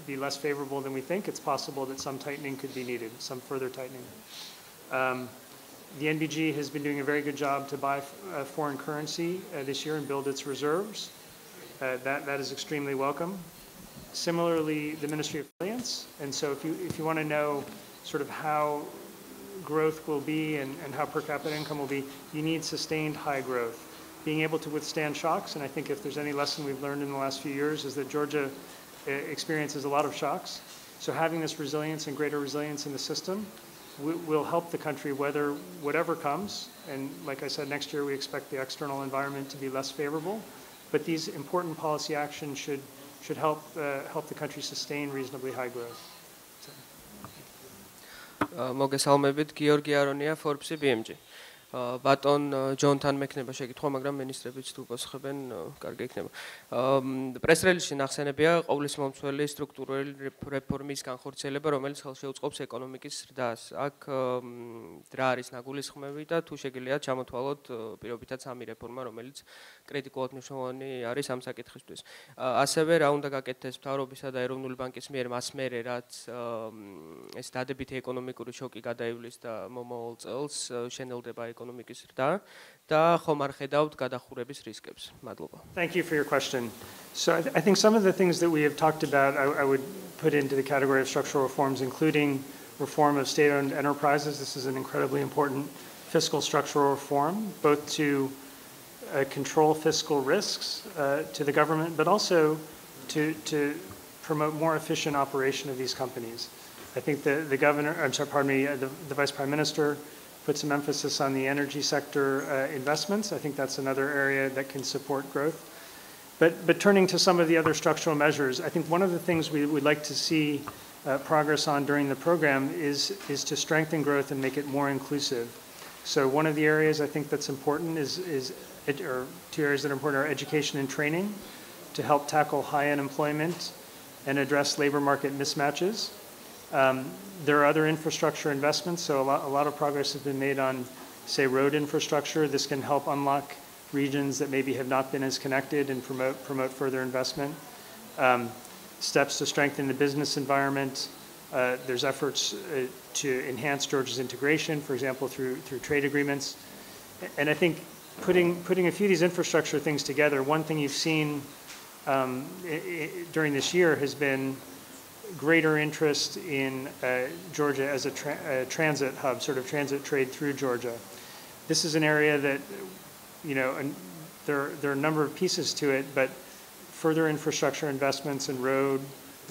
be less favorable than we think, it's possible that some tightening could be needed, some further tightening. The NBG has been doing a very good job to buy foreign currency this year and build its reserves. That is extremely welcome. Similarly, the Ministry of Finance, and so if you want to know sort of how growth will be and how per capita income will be, you need sustained high growth. Being able to withstand shocks, and I think if there's any lesson we've learned in the last few years is that Georgia experiences a lot of shocks. So having this resilience and greater resilience in the system will help the country weather whatever comes. And like I said, next year we expect the external environment to be less favorable. But these important policy actions should help the country sustain reasonably high growth. მოგესალმებით, გიორგი არონია, Forbes-ი BMG. ბატონ ჯონთან მექნება შეკითხვა, მაგრამ მინისტრებიც თუ გოსხებენ, კარგი იქნება. პრეს-რელიზში ნახსენებია ყოვლის მომცველი სტრუქტურული რეფორმის განხორციელება, რომელიც ხელს შეუწყობს ეკონომიკის ზრდას. აქ რა არის ნაგულისხმები და თუ შეგიძლია ჩამოთვალოთ პირობითად სამი რეფორმა, რომელიც კრიტიკულად მნიშვნელოვანი არის ამ საკითხისთვის. ასევე რა უნდა გაკეთდეს მთავრობისა და ეროვნული ბანკის მიერ მას მერე, რაც ეს დადებითი ეკონომიკური შოკი გადაივლის და მომავალ წელს შენელდება ეკონომიკის ზრდა და ხომ არ ხედავთ გადახურების რისკებს. მადლობა. Thank you for your question. So I think some of the things that we have talked about I would put into the category of structural reforms, including reform of state-owned enterprises. This is an incredibly important fiscal structural reform, both to control fiscal risks to the government, but also to promote more efficient operation of these companies. I think the governor, the Vice Prime Minister put some emphasis on the energy sector investments. I think that's another area that can support growth. But turning to some of the other structural measures, I think one of the things we would like to see progress on during the program is to strengthen growth and make it more inclusive. So one of the areas I think that's important or two areas that are important are education and training to help tackle high unemployment and address labor market mismatches. There are other infrastructure investments, so a lot of progress has been made on, say, road infrastructure. This can help unlock regions that maybe have not been as connected and promote further investment. Steps to strengthen the business environment. There's efforts to enhance Georgia's integration, for example, through trade agreements. And I think putting a few of these infrastructure things together, one thing you've seen during this year has been greater interest in Georgia as a transit hub, sort of transit trade through Georgia. This is an area that, there are a number of pieces to it, but further infrastructure investments in road,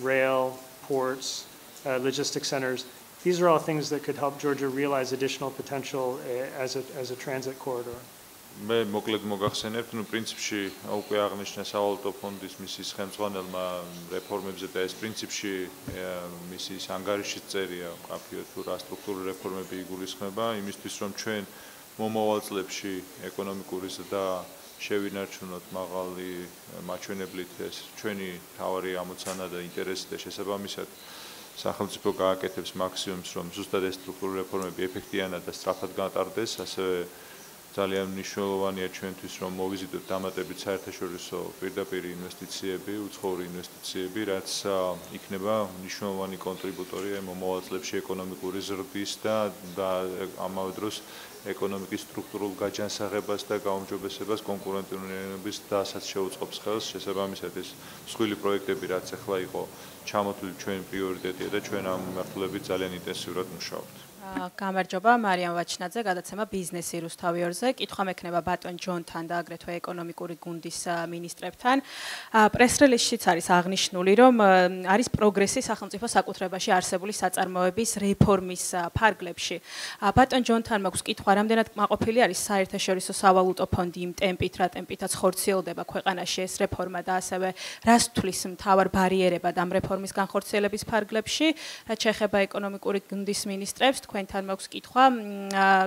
rail, ports, logistics centers, these are all things that could help Georgia realize additional potential as a transit corridor. მე მოკლედ მოგახსენებთ, პრინციპში უკვე აღნიშნა სავალუტო ფონდის მისიის ხელმძღვანელმა რეფორმებზე და ეს პრინციპში მისიის ანგარიშში წერია, კაფეო თუ რა სტრუქტურული რეფორმები იგულისხმება, იმისთვის რომ ჩვენ მომავალ წლებში ეკონომიკური ზრდა შევინარჩუნოთ მაღალი მაჩვენებლით, ეს ჩვენი თავარი ამოცანა და ინტერესი და შესაბამისად სახელმწიფო გააკეთებს მაქსიმუმს, რომ ზუსტად ეს სტრუქტურული რეფორმები ეფექტიანად და სწრაფად გატარდეს, ასევე ძალიან მნიშვნელოვანია ჩვენთვის, რომ მოვიზიდოთ დამატებით საერთაშორისო პირდაპირ ინვესტიციები, უცხოური ინვესტიციები, რაც იქნება მნიშვნელოვანი კონტრიბუტორი მომავალ წლებში ეკონომიკური ზრდის და ამავე დროს ეკონომიკის სტრუქტურულ გაჯანსაღებას და გაუმჯობესებას, კონკურენტუნარობის დასაც შეუწყობს ხელს. შესაბამისად ეს მსხვილი პროექტები, რაც ახლა იყო ჩამოთვლილი ჩვენი პრიორიტეტია და ჩვენ ამ მიმართულებით ძალიან ინტენსიურად მუშაობთ. გამარჯობა, მარიამ ვაჩნაძე, გადაცემა ბიზნესი რუსთავიორზე. კითხვა მექნება ბატონ ჯონთან და აგრეთვე ეკონომიკური გუნდის მინისტრებთან. პრეს-რელიზშიც არის აღნიშნული, რომ არის პროგრესი სახელმწიფო საკუთრებაში არსებული საწარმოების რეფორმის ფარგლებში. ბატონ ჯონთან მაქვს კითხვა, რამდენად კმაყოფილი არის საერთაშორისო სავალუტო ფონდი იმ ტემპით, რა ტემპითაც ხორციელდება ქვეყანაში ეს რეფორმა და ასევე რას თulis მთავარ ბარიერებად ამ რეფორმის განხორციელების ფარგლებში, რაც შეეხება ეკონომიკური გუნდის მინისტრებს, თქვენ თქვენთან მაქვს კითხვა,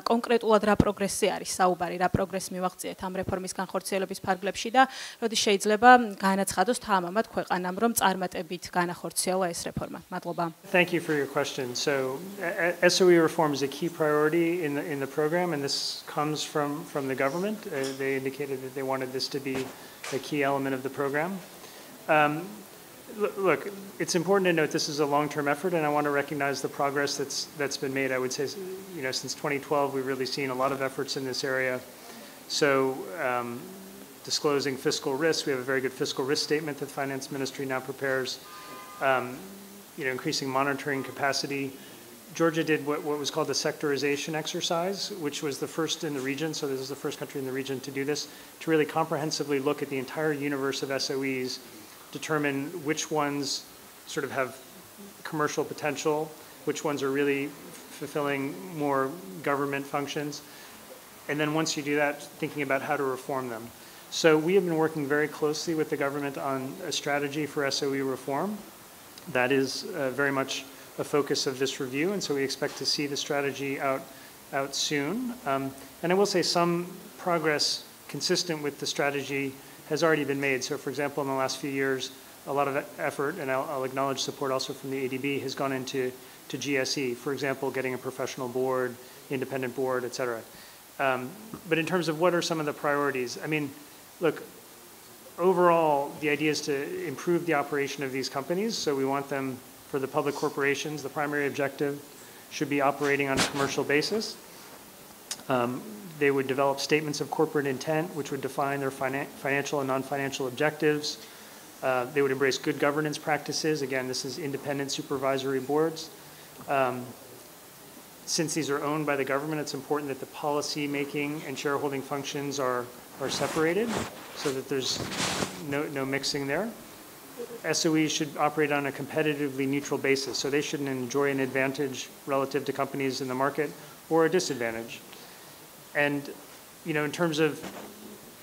კონკრეტულად რა პროგრესი არის საუბარი, რა პროგრესი მივაღწიეთ ამ რეფორმის განხორციელების ფარგლებში და როდის შეიძლება განაცხადოს თამამად ქვეყანამ, რომ წარმატებით განახორციელა ეს რეფორმა. მადლობა. Thank you for your question. So SOE reform is a key priority in the program, and this comes from the government. They indicated that they wanted this to be a key element of the program. Look, it's important to note this is a long-term effort, and I want to recognize the progress that's been made. I would say, since 2012, we've really seen a lot of efforts in this area. So, disclosing fiscal risk, we have a very good fiscal risk statement that the Finance Ministry now prepares. Increasing monitoring capacity. Georgia did what was called the sectorization exercise, which was the first in the region. So this is the first country in the region to do this, to really comprehensively look at the entire universe of SOEs, determine which ones sort of have commercial potential, which ones are really fulfilling more government functions. And then once you do that, thinking about how to reform them. So we have been working very closely with the government on a strategy for SOE reform. That is very much a focus of this review, and so we expect to see the strategy out soon. And I will say some progress consistent with the strategy has already been made. So, for example, in the last few years, a lot of effort, and I'll acknowledge support also from the ADB, has gone into GSE. For example, getting a professional board, independent board, et cetera. But in terms of what are some of the priorities, I mean, look, overall, the idea is to improve the operation of these companies. So we want them, for the public corporations, the primary objective should be operating on a commercial basis. They would develop statements of corporate intent, which would define their financial and non-financial objectives. They would embrace good governance practices. Again, this is independent supervisory boards. Since these are owned by the government, it's important that the policy making and shareholding functions are separated so that there's no mixing there. SOEs should operate on a competitively neutral basis, so they shouldn't enjoy an advantage relative to companies in the market or a disadvantage. And in terms of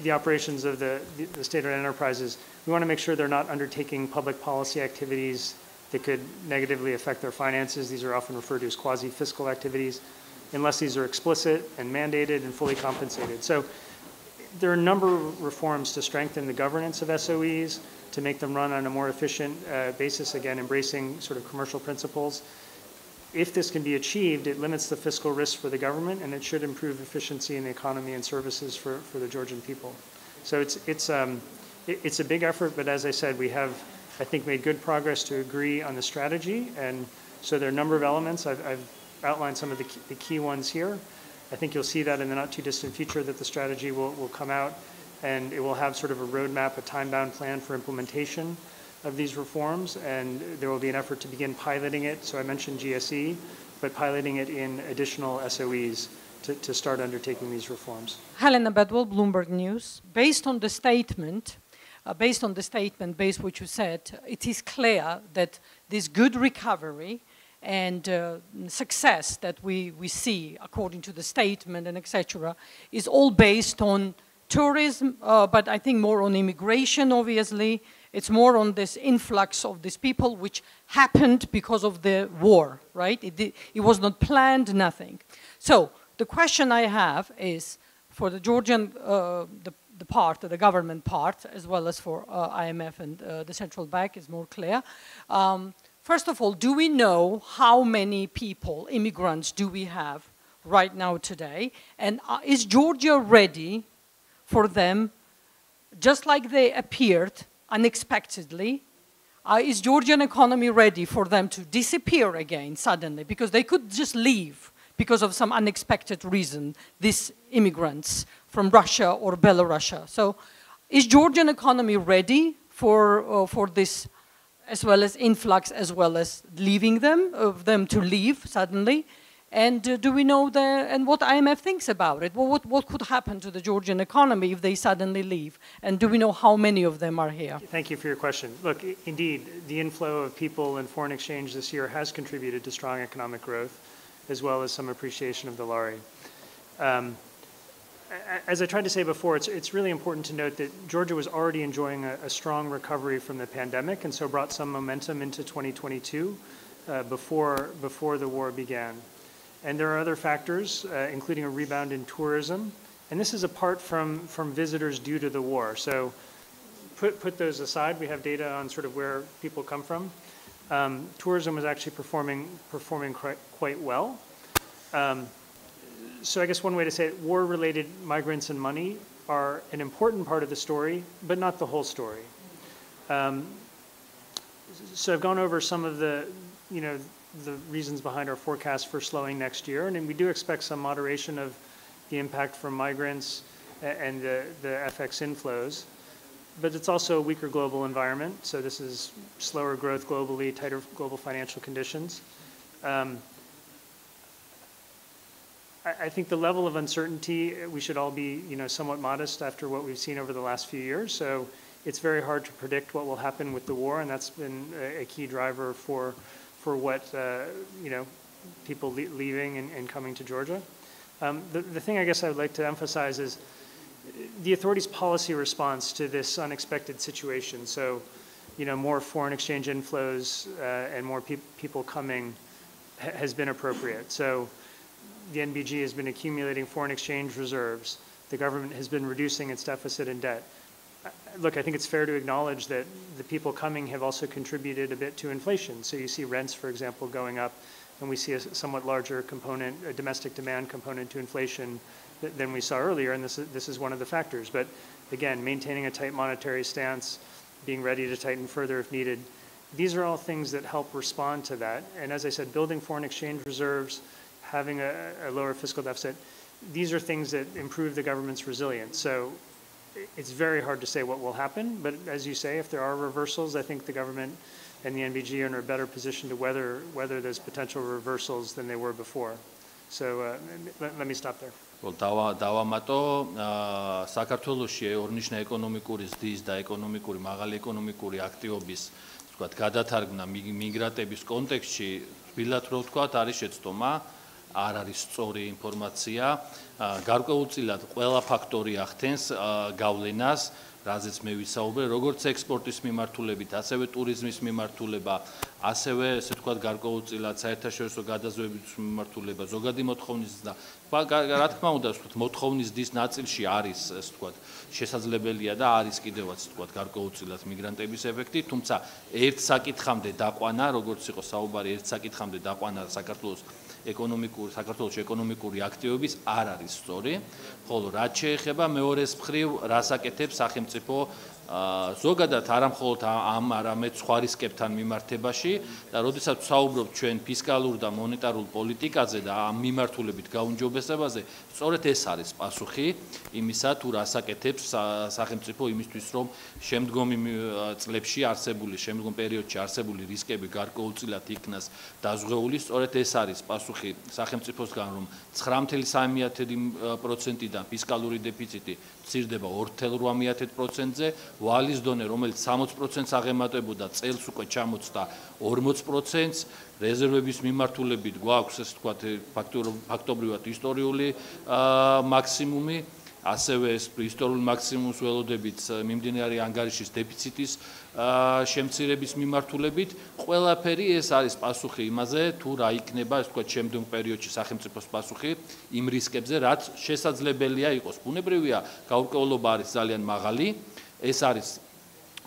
the operations of the state-owned enterprises, we want to make sure they're not undertaking public policy activities that could negatively affect their finances. These are often referred to as quasi-fiscal activities, unless these are explicit and mandated and fully compensated. So there are a number of reforms to strengthen the governance of SOEs, to make them run on a more efficient basis, again, embracing sort of commercial principles. If this can be achieved, it limits the fiscal risk for the government, and it should improve efficiency in the economy and services for the Georgian people. So it's a big effort, but as I said, we have, I think, made good progress to agree on the strategy, and so there are a number of elements. I've outlined some of the key ones here. I think you'll see that in the not-too-distant future that the strategy will come out, and it will have sort of a roadmap, a time-bound plan for implementation of these reforms, and there will be an effort to begin piloting it. So I mentioned GSE, but piloting it in additional SOEs to start undertaking these reforms. Helena Bedwell, Bloomberg News. Based on the statement, based what you said, it is clear that this good recovery and success that we see according to the statement and etc. is all based on tourism, but I think more on immigration, obviously. It's more on this influx of these people, which happened because of the war, right? It was not planned, nothing. So the question I have is, for the Georgian, the part, the government part, as well as for IMF and the central bank is more clear. First of all, do we know how many people, immigrants, do we have right now today? And is Georgia ready for them, just like they appeared unexpectedly? Is Georgian economy ready for them to disappear again suddenly? Because they could just leave because of some unexpected reason, these immigrants from Russia or Belarus. So is Georgian economy ready for this, as well as influx, as well as leaving them, of them to leave suddenly? And do we know and what IMF thinks about it? What could happen to the Georgian economy if they suddenly leave? And do we know how many of them are here? Thank you for your question. Look, indeed, the inflow of people and foreign exchange this year has contributed to strong economic growth, as well as some appreciation of the lari. As I tried to say before, it's really important to note that Georgia was already enjoying a strong recovery from the pandemic, and so brought some momentum into 2022 before the war began. And there are other factors, including a rebound in tourism. And this is apart from visitors due to the war. So put those aside. We have data on sort of where people come from. Tourism was actually performing quite well. So I guess one way to say it, war-related migrants and money are an important part of the story, but not the whole story. So I've gone over some of the reasons behind our forecast for slowing next year, and we do expect some moderation of the impact from migrants and the FX inflows. But it's also a weaker global environment, so this is slower growth globally, tighter global financial conditions. I think the level of uncertainty, we should all be somewhat modest after what we've seen over the last few years. So it's very hard to predict what will happen with the war, and that's been a key driver for what people leaving and coming to Georgia. The thing I guess I would like to emphasize is the authorities' policy response to this unexpected situation. So, more foreign exchange inflows and more people coming has been appropriate. So the NBG has been accumulating foreign exchange reserves. The government has been reducing its deficit and debt. Look, I think it's fair to acknowledge that the people coming have also contributed a bit to inflation. So you see rents, for example, going up, and we see a somewhat larger component, a domestic demand component to inflation than we saw earlier, and this is one of the factors. But again, maintaining a tight monetary stance, being ready to tighten further if needed, these are all things that help respond to that. And as I said, building foreign exchange reserves, having a lower fiscal deficit, these are things that improve the government's resilience. So it's very hard to say what will happen, but as you say, if there are reversals, I think the government and the NBG are in a better position to weather those potential reversals than they were before. So let me stop there. დავამატო საქართველოში ორნიშნა ეკონომიკური ზრდის და მაღალი ეკონომიკური აქტივობის ვთქვათ გადათარგმნა მიგრანტების კონტექსტში თბილად რო ვთქვათ არის შეცდომა არ არის სწორი ინფორმაცია გარკვეულწილად ყველა ფაქტორი ახდენს გავლენას რაზეც მე ვისაუბრე როგორც ექსპორტის მიმართულებით ასევე ტურიზმის მიმართულება ასევე ესე ვთქვათ გარკვეულწილად საერთაშორისო გადაზვერების მიმართულება ზოგადი მოთხოვნის და რა თქმა უნდა ვთქვათ მოთხოვნის დის ნაწილში არის ესე ვთქვათ შესაძლებელია და არის კიდევაც ვთქვათ გარკვეულწილად მიგრანტების ეფექტი თუმცა ერთ საკითხამდე დაყვანა როგორც იყო საუბარი ერთ საკითხამდე დაყვანა საქართველოს ეკონომიკური აქტივობის არ არის სწორი, ხოლო რაც შეეხება მეორეს მხრივ რას აკეთებს სახელმწიფო ზოგადად არამხოლოდ ამ არამედ სხვა რისკებთან მიმართებაში და როდესაც ვსაუბრობთ ჩვენ ფისკალურ და მონეტარულ პოლიტიკაზე და ამ მიმართულებით გაუმჯობესებაზე, სწორედ ეს არის პასუხი იმისა თუ რას აკეთებს სახელმწიფო იმისთვის რომ შემდგომი წლებში შემდგომ პერიოდში არსებული რისკები გარკვეულწილად იქნას დაზღვეული, სწორედ ეს არის პასუხი სახელმწიფოსგან რომ 9.3%-დან ფისკალური დეფიციტი მცირდება 2.8%-ზე ვალის დონე, რომელიც 60%-ს აღემატებოდა, წელს უკვე ჩამოწდა 40%-ს, რეზერვების მიმართულებით გვაქვს, ესე ვთქვათ, ფაქტობრივად ისტორიული მაქსიმუმი, ასევე ისტორიული მაქსიმუმს ველოდებით მიმდინარე ანგარიშის დეფიციტის შემცირების მიმართულებით, ყველაფერი ეს არის პასუხი იმაზე, თუ რა იქნება, ესე ვთქვათ, შემდგომ პერიოდში სახელმწიფოს პასუხი იმ რისკებზე, რაც შესაძლებელია იყოს. ბუნებრივია, გაურკვევლობა არის ძალიან მაღალი. ეს არის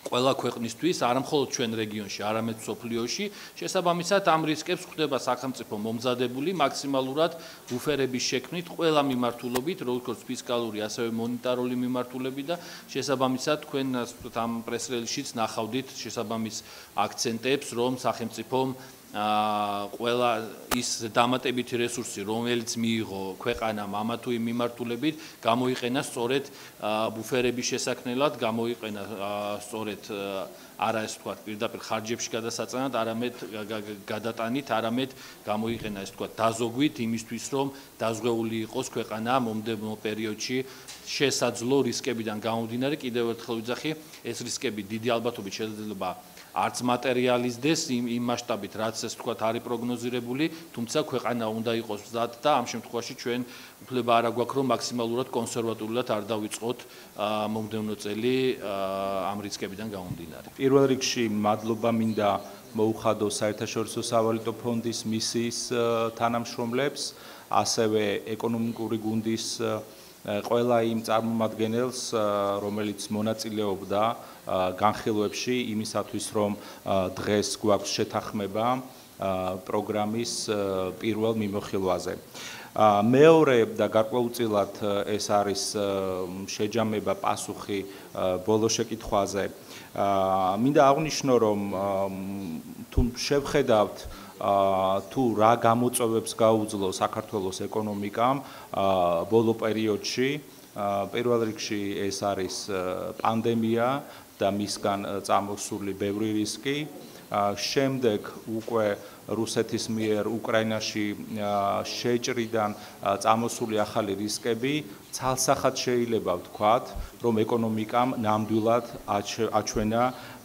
ყველა ქვეყნისთვის, არამხოლოდ ჩვენ რეგიონში, არამედ მსოფლიოში, შესაბამისად ამ რისკებს ხვდება სახელმწიფო მომზადებული მაქსიმალურად ბუფერების შექმნით ყველა მიმართულობით, როგორც ფისკალური, ასევე მონეტარული მიმართულებით და შესაბამისად თქვენ ამ პრეს-რელიზშიც ნახავდით შესაბამის აქცენტებს, რომ სახელმწიფომ ყველა ის დამატებითი რესურსი, რომელიც მიიღო ქვეყანამ ამა თუ იმ მიმართულებით, გამოიყენა სწორედ ბუფერების შესაქმნელად, გამოიყენა სწორედ არა ეს ვთქვათ პირდაპირ ხარჯებში გადასაწანად, არამედ გადატანით, არამედ გამოიყენა ეს ვთქვათ დაზოგვით იმისთვის, რომ დაზღვეული იყოს ქვეყანა მომდევნო პერიოდში შესაძლო რისკებიდან გამომდინარე, კიდევ ერთხელ ვიძახი, ეს რისკები დიდი ალბათობით შეიძლება არც მატერიალიზდეს იმ მასშტაბით, რაც ეს ვთქვათ არის პროგნოზირებული, თუმცა ქვეყანა უნდა იყოს მზად და ამ შემთხვევაში ჩვენ უფლება არ აგვაქვს, რომ მაქსიმალურად კონსერვატულად არ დავიწყოთ მომდევნო წელი ამ რისკებიდან გამომდინარე. პირველ რიგში მადლობა მინდა მოუხადოს საერთაშორისო სავალუტო ფონდის მისიის თანამშრომლებს, ასევე ეკონომიკური გუნდის ყველა იმ წარმომადგენელს, რომელიც მონაწილეობდა განხილვებში იმისათვის, რომ დღეს გვაქვს შეთანხმება პროგრამის პირველ მიმოხილვაზე. მეორე და გარკვეულწილად ეს არის შეჯამება პასუხი ბოლო შეკითხვაზე. მინდა აღვნიშნო, რომ თუ შევხედავთ თუ რა გამოწვევებს გაუძლო საქართველოს ეკონომიკამ ბოლო პერიოდში, პირველ რიგში ეს არის პანდემია და მისგან წამოსული ბევრი რისკი. შემდეგ უკვე რუსეთის მიერ უკრაინაში შეჭრიდან წამოსული ახალი რისკები, ცალსახად შეიძლება ვთქვათ, რომ ეკონომიკამ ნამდვილად აჩვენა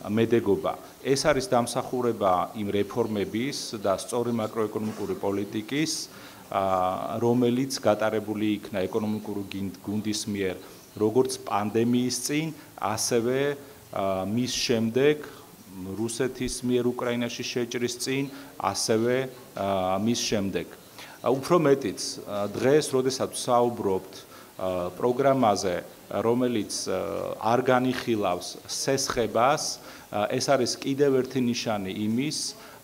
მედეგობა. ეს არის დამსახურება იმ რეფორმების და სწორი მაკროეკონომიკური პოლიტიკის, რომელიც გატარებული იქნა ეკონომიკური გუნდის მიერ, როგორც პანდემიის წინ, ასევე მის შემდეგ რუსეთის მიერ უკრაინაში შეჭრის წინ, ასევე მის შემდეგ. უფრო მეტიც, დღეს, როდესაც საუბრობთ პროგრამაზე, რომელიც არ განიხილავს სესხებას, ეს არის კიდევ ერთი ნიშანი იმის,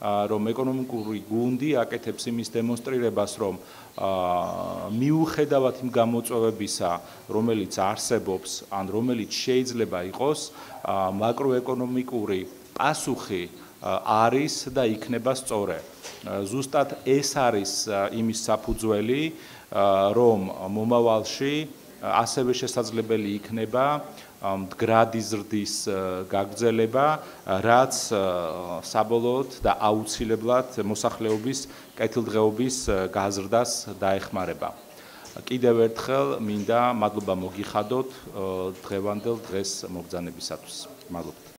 რომ ეკონომიკური გუნდი აკეთებს იმის დემონსტრირებას, რომ მიუხედავად იმ გამოწვევებისა, რომელიც არსებობს, ან რომელიც შეიძლება იყოს, მაკროეკონომიკური პასუხი არის და იქნება სწორი. ზუსტად ეს არის იმის საფუძველი, რომ მომავალში ასევე შესაძლებელი იქნება მდგრადი ზრდის გაგრძელება, რაც საბოლოოდ და აუცილებლად მოსახლეობის კეთილდღეობის გაზრდას დაეხმარება. კიდევ ერთხელ მინდა მადლობა მოგიხადოთ დღევანდელ დღეს მობრძანებისათვის. მადლობა.